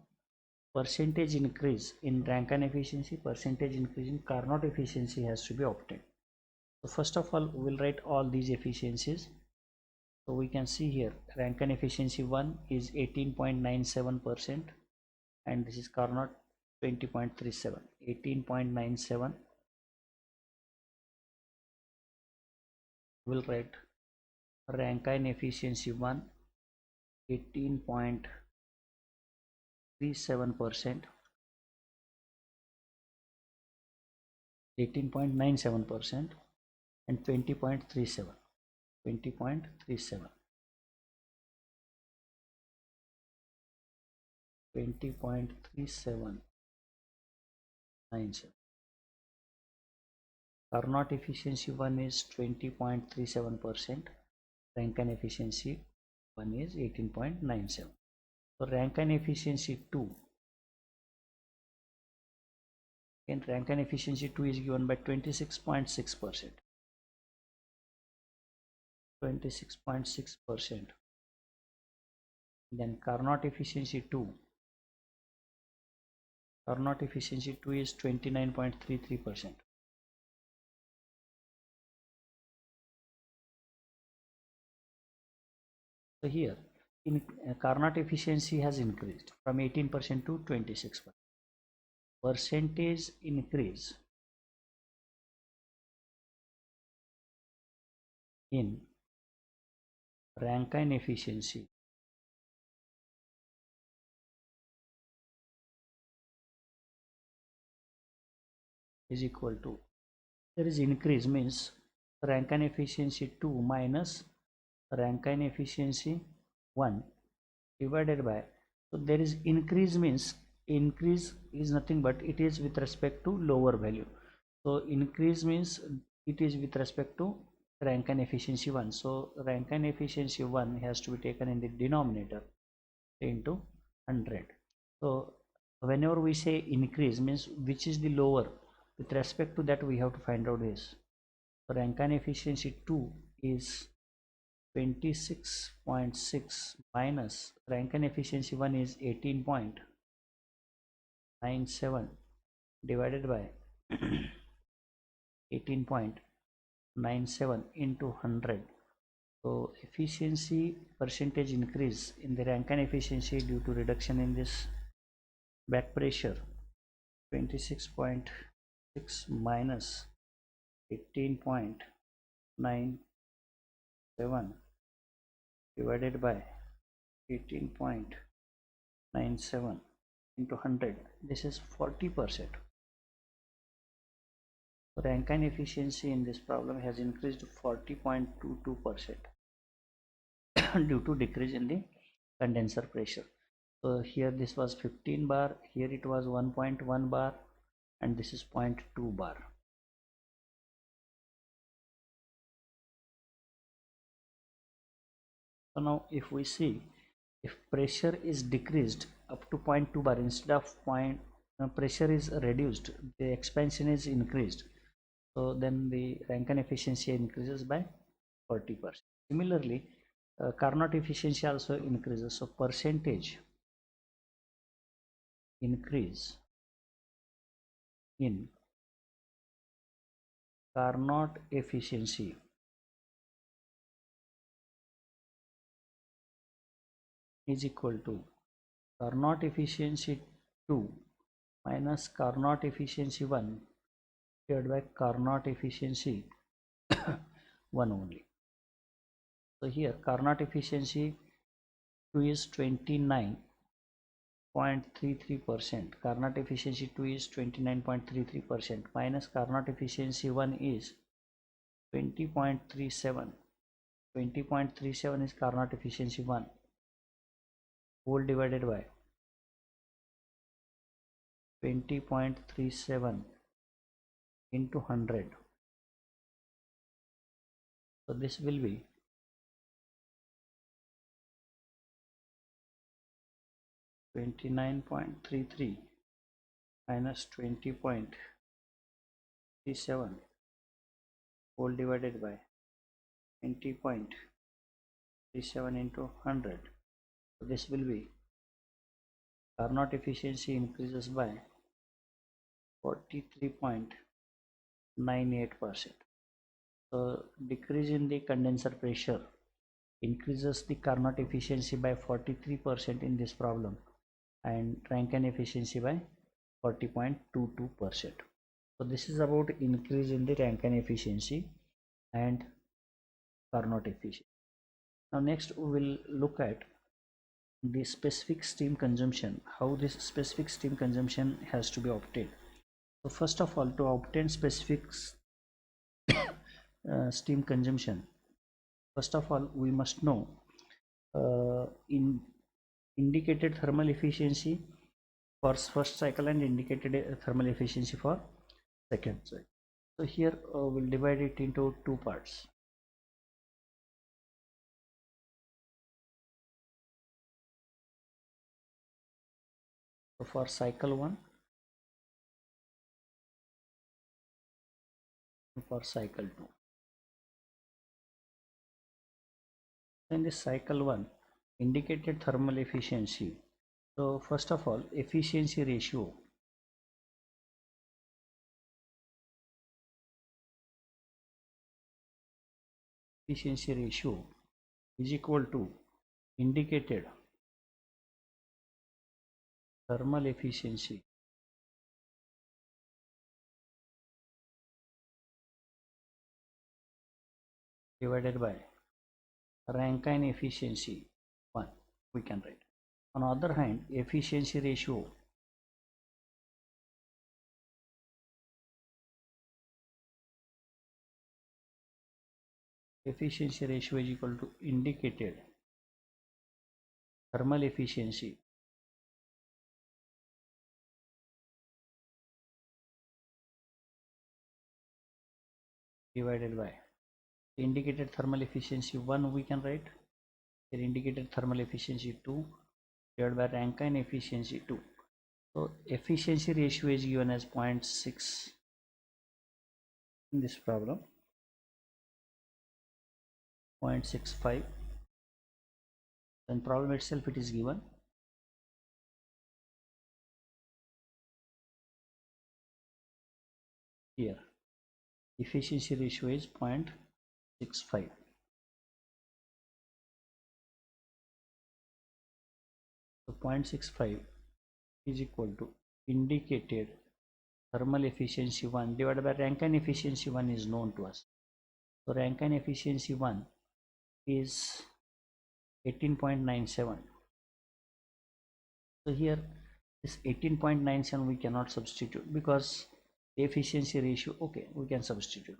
percentage increase in Rankine efficiency, percentage increase in Carnot efficiency has to be obtained. So first of all, we will write all these efficiencies. So we can see here Rankine efficiency 1 is 18.97% and this is Carnot 20.37. 18.97 we'll write Rankine efficiency 1 18.37%, 18.97% and 20.37. Carnot efficiency 1 is 20.37%. Rankine efficiency 1 is 18.97. So Rankine efficiency 2, and Rankine efficiency 2 is given by 26.6%. 26.6%. Then Carnot efficiency 2. Carnot efficiency 2 is 29.33%. So here in Carnot efficiency has increased from 18% to 26%. Percentage increase in Rankine efficiency is equal to, there is increase means Rankine efficiency 2 minus Rankine efficiency 1 divided by, so there is increase means increase is nothing but it is with respect to lower value. So increase means it is with respect to Rankine efficiency 1. So Rankine efficiency 1 has to be taken in the denominator into 100. So whenever we say increase means which is the lower, with respect to that we have to find out this. So Rankine efficiency 2 is 26.6 minus Rankine efficiency 1 is 18.97 divided by 18.97 into 100. So efficiency percentage increase in the Rankine efficiency due to reduction in this back pressure, 26.6 minus 18.97 divided by 18.97 into 100, this is 40%. Rankine efficiency in this problem has increased to 40.22% due to decrease in the condenser pressure. So here this was 15 bar, here it was 1.1 bar, and this is 0.2 bar. So now if we see, if pressure is decreased up to 0.2 bar, instead of pressure is reduced, the expansion is increased, so then the Rankine efficiency increases by 40%. Similarly, Carnot efficiency also increases, so percentage increase in Carnot efficiency is equal to Carnot efficiency 2 minus Carnot efficiency 1 divided by Carnot efficiency 1 only. So here Carnot efficiency 2 is 29.33%. Carnot efficiency 2 is 29.33% minus Carnot efficiency 1 is 20.37. 20.37 is Carnot efficiency 1 whole divided by 20.37 into 100. So this will be 29.33 minus 20.37 whole divided by 20.37 into 100. So this will be Carnot efficiency increases by 43.98%. So decrease in the condenser pressure increases the Carnot efficiency by 43% in this problem, and Rankine efficiency by 40.22%. So this is about increase in the Rankine efficiency and Carnot efficiency. Now next we will look at the specific steam consumption, how this specific steam consumption has to be obtained. So first of all, to obtain specific steam consumption, first of all we must know in indicated thermal efficiency for first cycle and indicated thermal efficiency for second cycle. So here we'll divide it into two parts. So for cycle 1 and for cycle 2. In this cycle 1, indicated thermal efficiency. So first of all, efficiency ratio is equal to indicated thermal efficiency divided by Rankine efficiency 1, we can write. On the other hand, efficiency ratio is equal to indicated thermal efficiency divided by indicated thermal efficiency 1, we can write here indicated thermal efficiency 2 divided by Rankine efficiency 2. So efficiency ratio is given as 0.6 in this problem, 0.65. In problem itself it is given. Here efficiency ratio is 0.65. So 0.65 is equal to indicated thermal efficiency 1 divided by Rankine efficiency 1 is known to us. So Rankine efficiency 1 is 18.97. So here this 18.97 we cannot substitute because the efficiency ratio, okay, we can substitute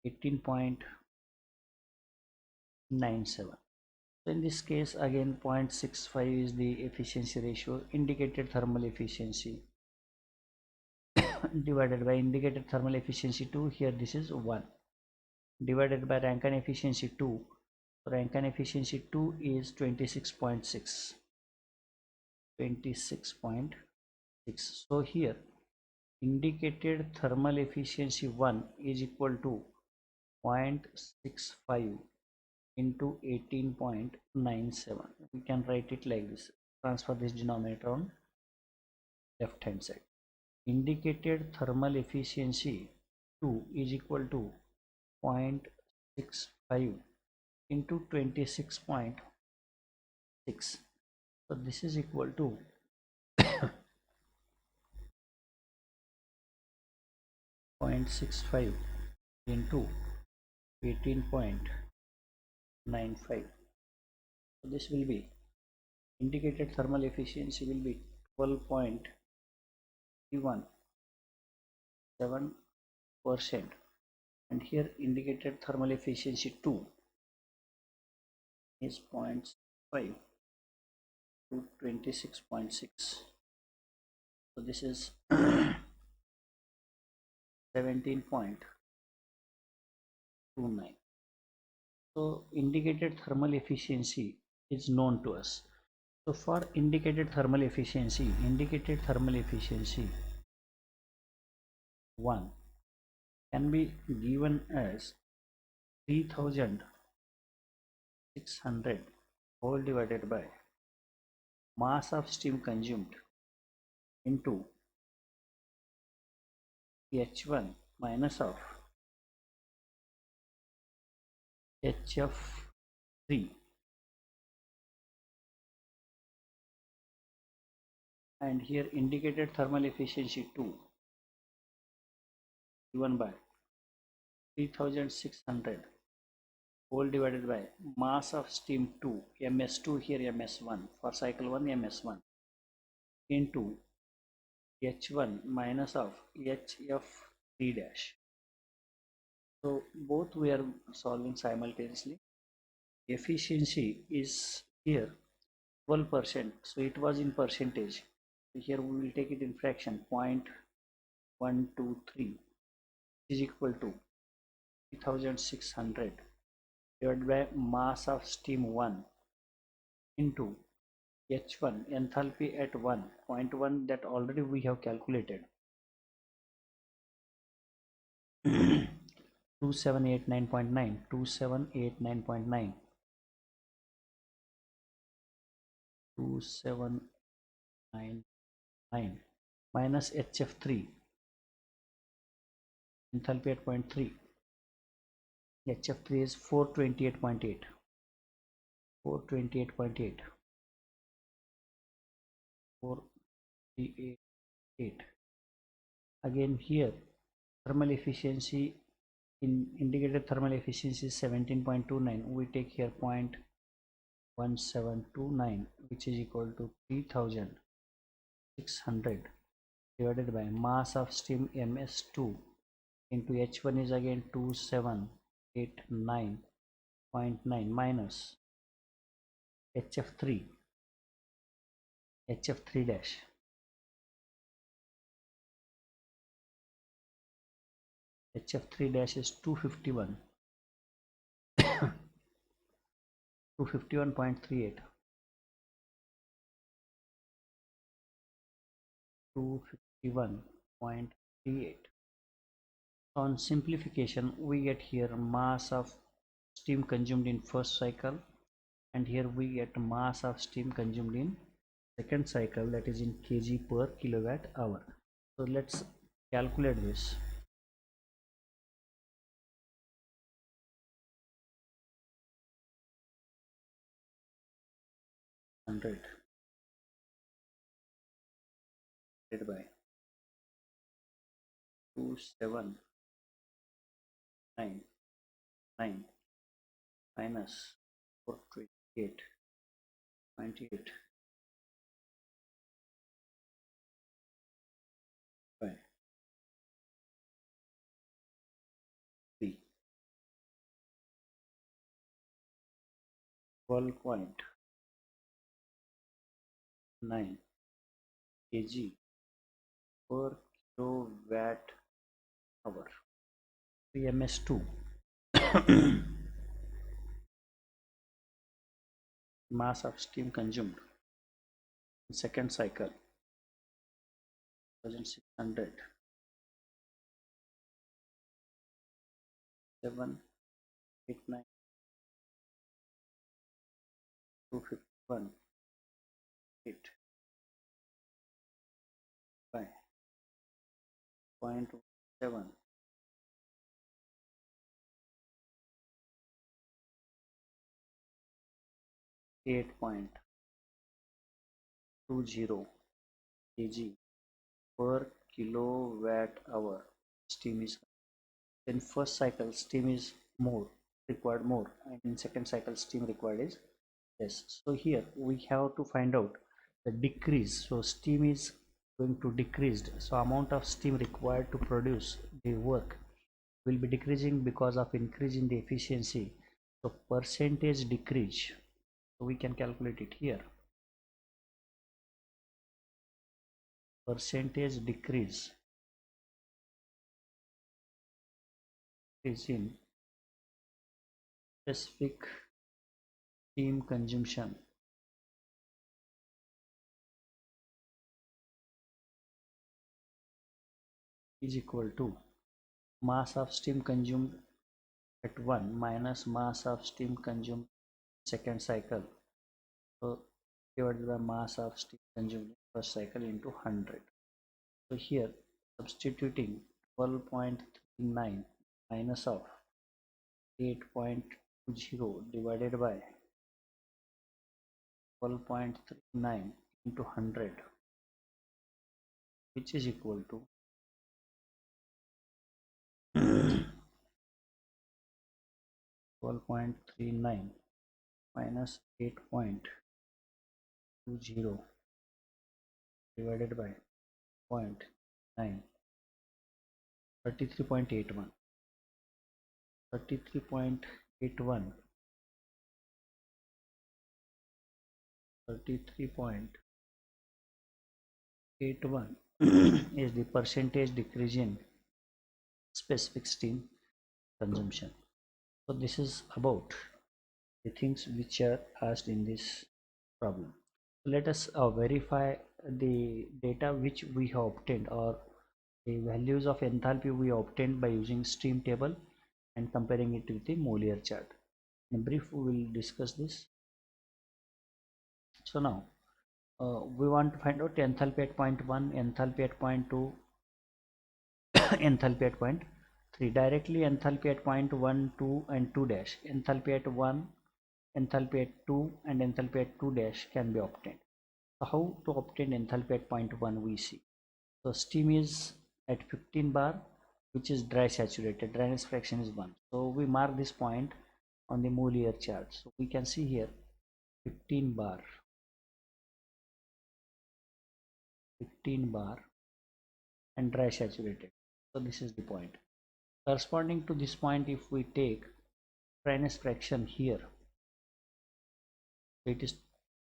18.97. So in this case again 0.65 is the efficiency ratio, indicated thermal efficiency divided by indicated thermal efficiency 2, here this is 1, divided by Rankine efficiency 2. Rankine efficiency 2 is 26.6. So here indicated thermal efficiency 1 is equal to 0.65 into 18.97. We can write it like this. Transfer this denominator on left hand side. Indicated thermal efficiency 2 is equal to 0.65 into 26.6. So this is equal to 0.65 into 18.95. So this will be indicated thermal efficiency will be 12.317%, and here indicated thermal efficiency 2 is 0.5 to 26.6. So this is 17.29. So indicated thermal efficiency is known to us. So for indicated thermal efficiency 1 can be given as 3600 whole divided by mass of steam consumed into H1 minus of HF3, and here indicated thermal efficiency 2 given by 3600 whole divided by mass of steam 2, ms2, here ms1 for cycle 1 ms1, into H1 minus of HF3 dash. So both we are solving simultaneously. Efficiency is here 12%, so it was in percentage. So here we will take it in fraction 0.123 is equal to 3600 divided by mass of steam 1 into H1 enthalpy at 1.1 that already we have calculated 2789.9 2789.9 2799 minus HF3 enthalpy at 0.3 HF3 is 428.8 428.8 438. Again here thermal efficiency in indicated thermal efficiency is 17.29. We take here 0.1729 which is equal to 3600 divided by mass of steam ms2 into h1 is again 2789.9 minus hf3 dash hf3 dash is 251 251.38 251.38. On simplification we get here mass of steam consumed in first cycle and here we get mass of steam consumed in second cycle, that is in kg per kilowatt hour. So let's calculate this. Hundred divided by 2799 minus 428.8 by 3 12.9 kg per kilowatt hour. 3ms2 mass of steam consumed in second cycle 1600 789 251 8 by 0.7 8.20 kg per kilowatt hour steam is. In first cycle steam is more required more and in second cycle steam required is less. So here we have to find out the decrease. So steam is going to decreased, so amount of steam required to produce the work will be decreasing because of increase in the efficiency. So percentage decrease, so we can calculate it here. Percentage decrease is in specific steam consumption is equal to mass of steam consumed at 1 minus mass of steam consumed second cycle, so divided by mass of steam consumed in first cycle into 100. So here substituting 12.39 minus of 8.20 divided by 12.39 into 100 which is equal to 12.39 minus 8.20 divided by 0.9 33.81 33.81 33.81 81 is the percentage decrease in specific steam consumption. So this is about the things which are asked in this problem. Let us verify the data which we have obtained, or the values of enthalpy we obtained by using stream table and comparing it with the Molière chart. In brief, we will discuss this. So now we want to find out enthalpy at point 1, enthalpy at point 2, enthalpy at point 3. Directly enthalpy at point 1, 2 and 2 dash, enthalpy at 1, enthalpy at 2 and enthalpy at 2 dash can be obtained. So how to obtain enthalpy at point 1 we see. So steam is at 15 bar, which is dry saturated, dryness fraction is 1. So we mark this point on the Molière chart. So we can see here 15 bar, 15 bar and dry saturated. So this is the point. Corresponding to this point, if we take dryness fraction here, it is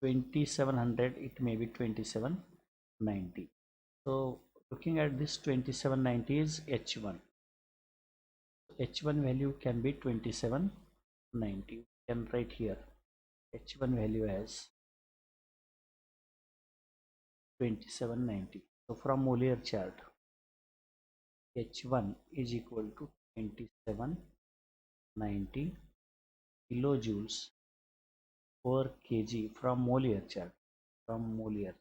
2700, it may be 2790. So looking at this, 2790 is H1. H1 value can be 2790. We can write here H1 value as 2790. So from Molière chart, H1 is equal to 2790 kilojoules per kg from Molière chart. From Molière,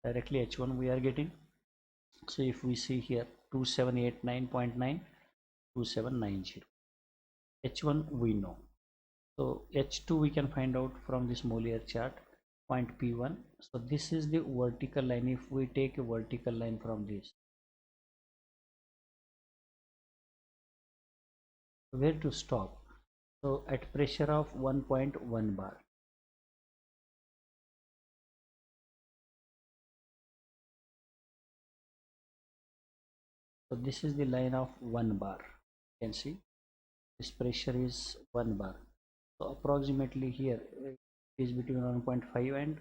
directly H1 we are getting. So if we see here 2789.9, 2790. H1 we know. So H2 we can find out from this Molière chart, point P1. So this is the vertical line. If we take a vertical line from this, where to stop? So at pressure of 1.1 bar. So this is the line of 1 bar. You can see this pressure is 1 bar. So approximately here it is between 1.5 and,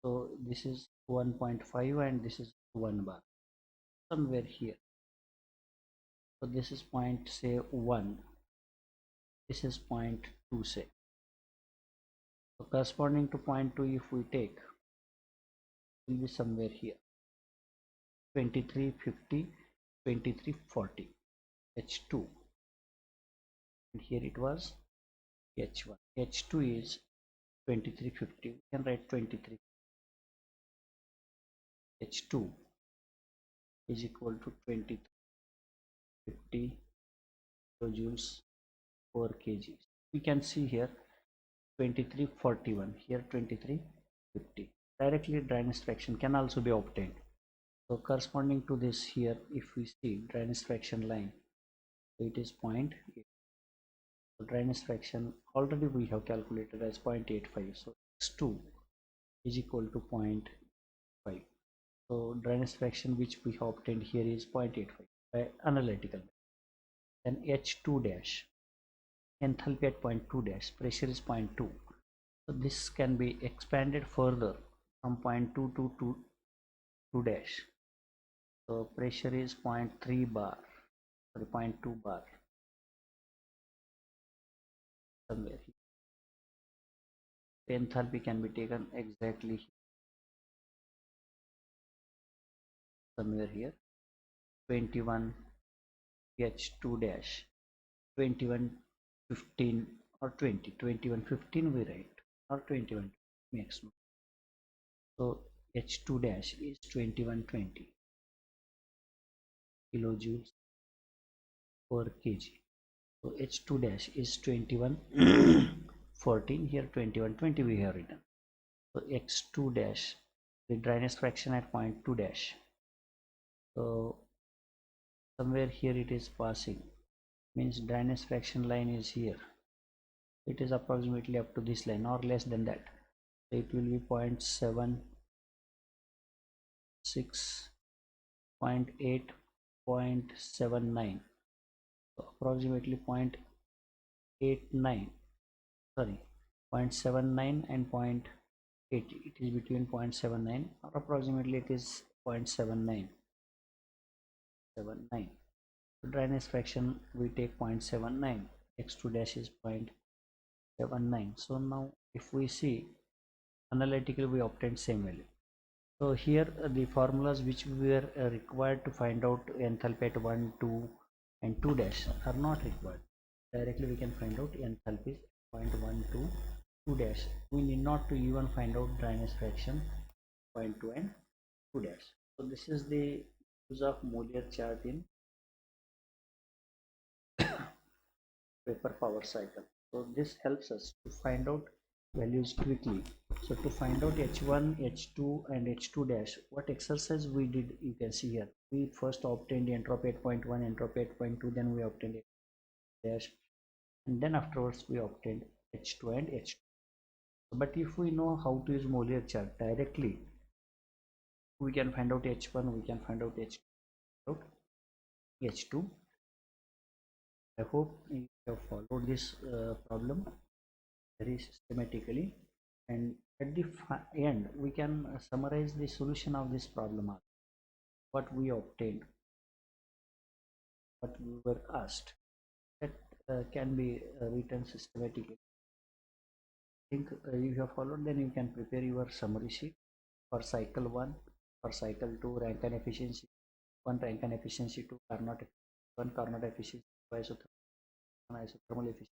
so this is 1.5 and this is 1 bar, somewhere here. So this is point, say 1, this is point 2, say. So corresponding to point 2, if we take, will be somewhere here 2350, 2340, H2, and here it was H1. H2 is 2350. We can write 23. H2 is equal to 2350 kilojoules per kg. We can see here 2341, here 2350. Directly dryness fraction can also be obtained. So corresponding to this here, if we see dryness fraction line, it is 0.8. So dryness fraction already we have calculated as 0.85. So x2 is equal to 0.5. So dryness fraction which we have obtained here is 0.85 by analytical. Then H2 dash, enthalpy at point 2 dash, pressure is 0.2. So this can be expanded further from 0.2 to 2 dash. So pressure is 0.3 bar, sorry, 0.2 bar, somewhere here. The enthalpy can be taken exactly somewhere here, 21 H2 dash, 2115 or 2115 we write, or 21 maximum. So H2 dash is 2120 kilojoules per kg. So H2 dash is 2114, here 2120 we have written. So X2 dash, the dryness fraction at point 2 dash. So somewhere here it is passing, means dryness fraction line is here. It is approximately up to this line or less than that. So it will be 0.76, 0.8, 0.79. So approximately 0.89, sorry, 0.79 and 0.80. It is between 0.79 or approximately it is 0.79. Dryness fraction we take 0.79, x2 dash is 0.79. So now if we see analytically, we obtained same value. So here the formulas which we were required to find out enthalpy at 1, 2 and 2 dash are not required. Directly we can find out enthalpy 0.12, 2 dash. We need not to even find out dryness fraction 0.2 and 2 dash. So this is the use of Molière chart in vapor power cycle. So this helps us to find out values quickly. So to find out h1, h2 and h2 dash, what exercise we did, you can see here. We first obtained entropy at 0.1, entropy at 0.2, then we obtained h dash, and then afterwards we obtained h2 and h2. But if we know how to use Molière chart directly, we can find out h1, we can find out h2. I hope you have followed this problem very systematically, and at the end we can summarize the solution of this problem, what we obtained, what we were asked. That can be written systematically. I think you have followed, then you can prepare your summary sheet for cycle 1, for cycle 2 Rankine efficiency 1, Rankine efficiency 2, Carnot 1, Carnot efficiency 2, isothermal efficiency,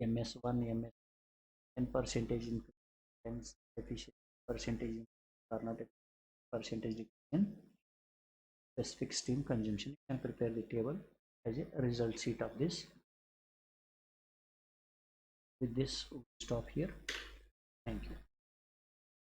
MS1, MS 10 percentage increase, efficiency percentage in Carnot percentage in specific steam consumption. You can prepare the table as a result sheet of this. With this, we'll stop here.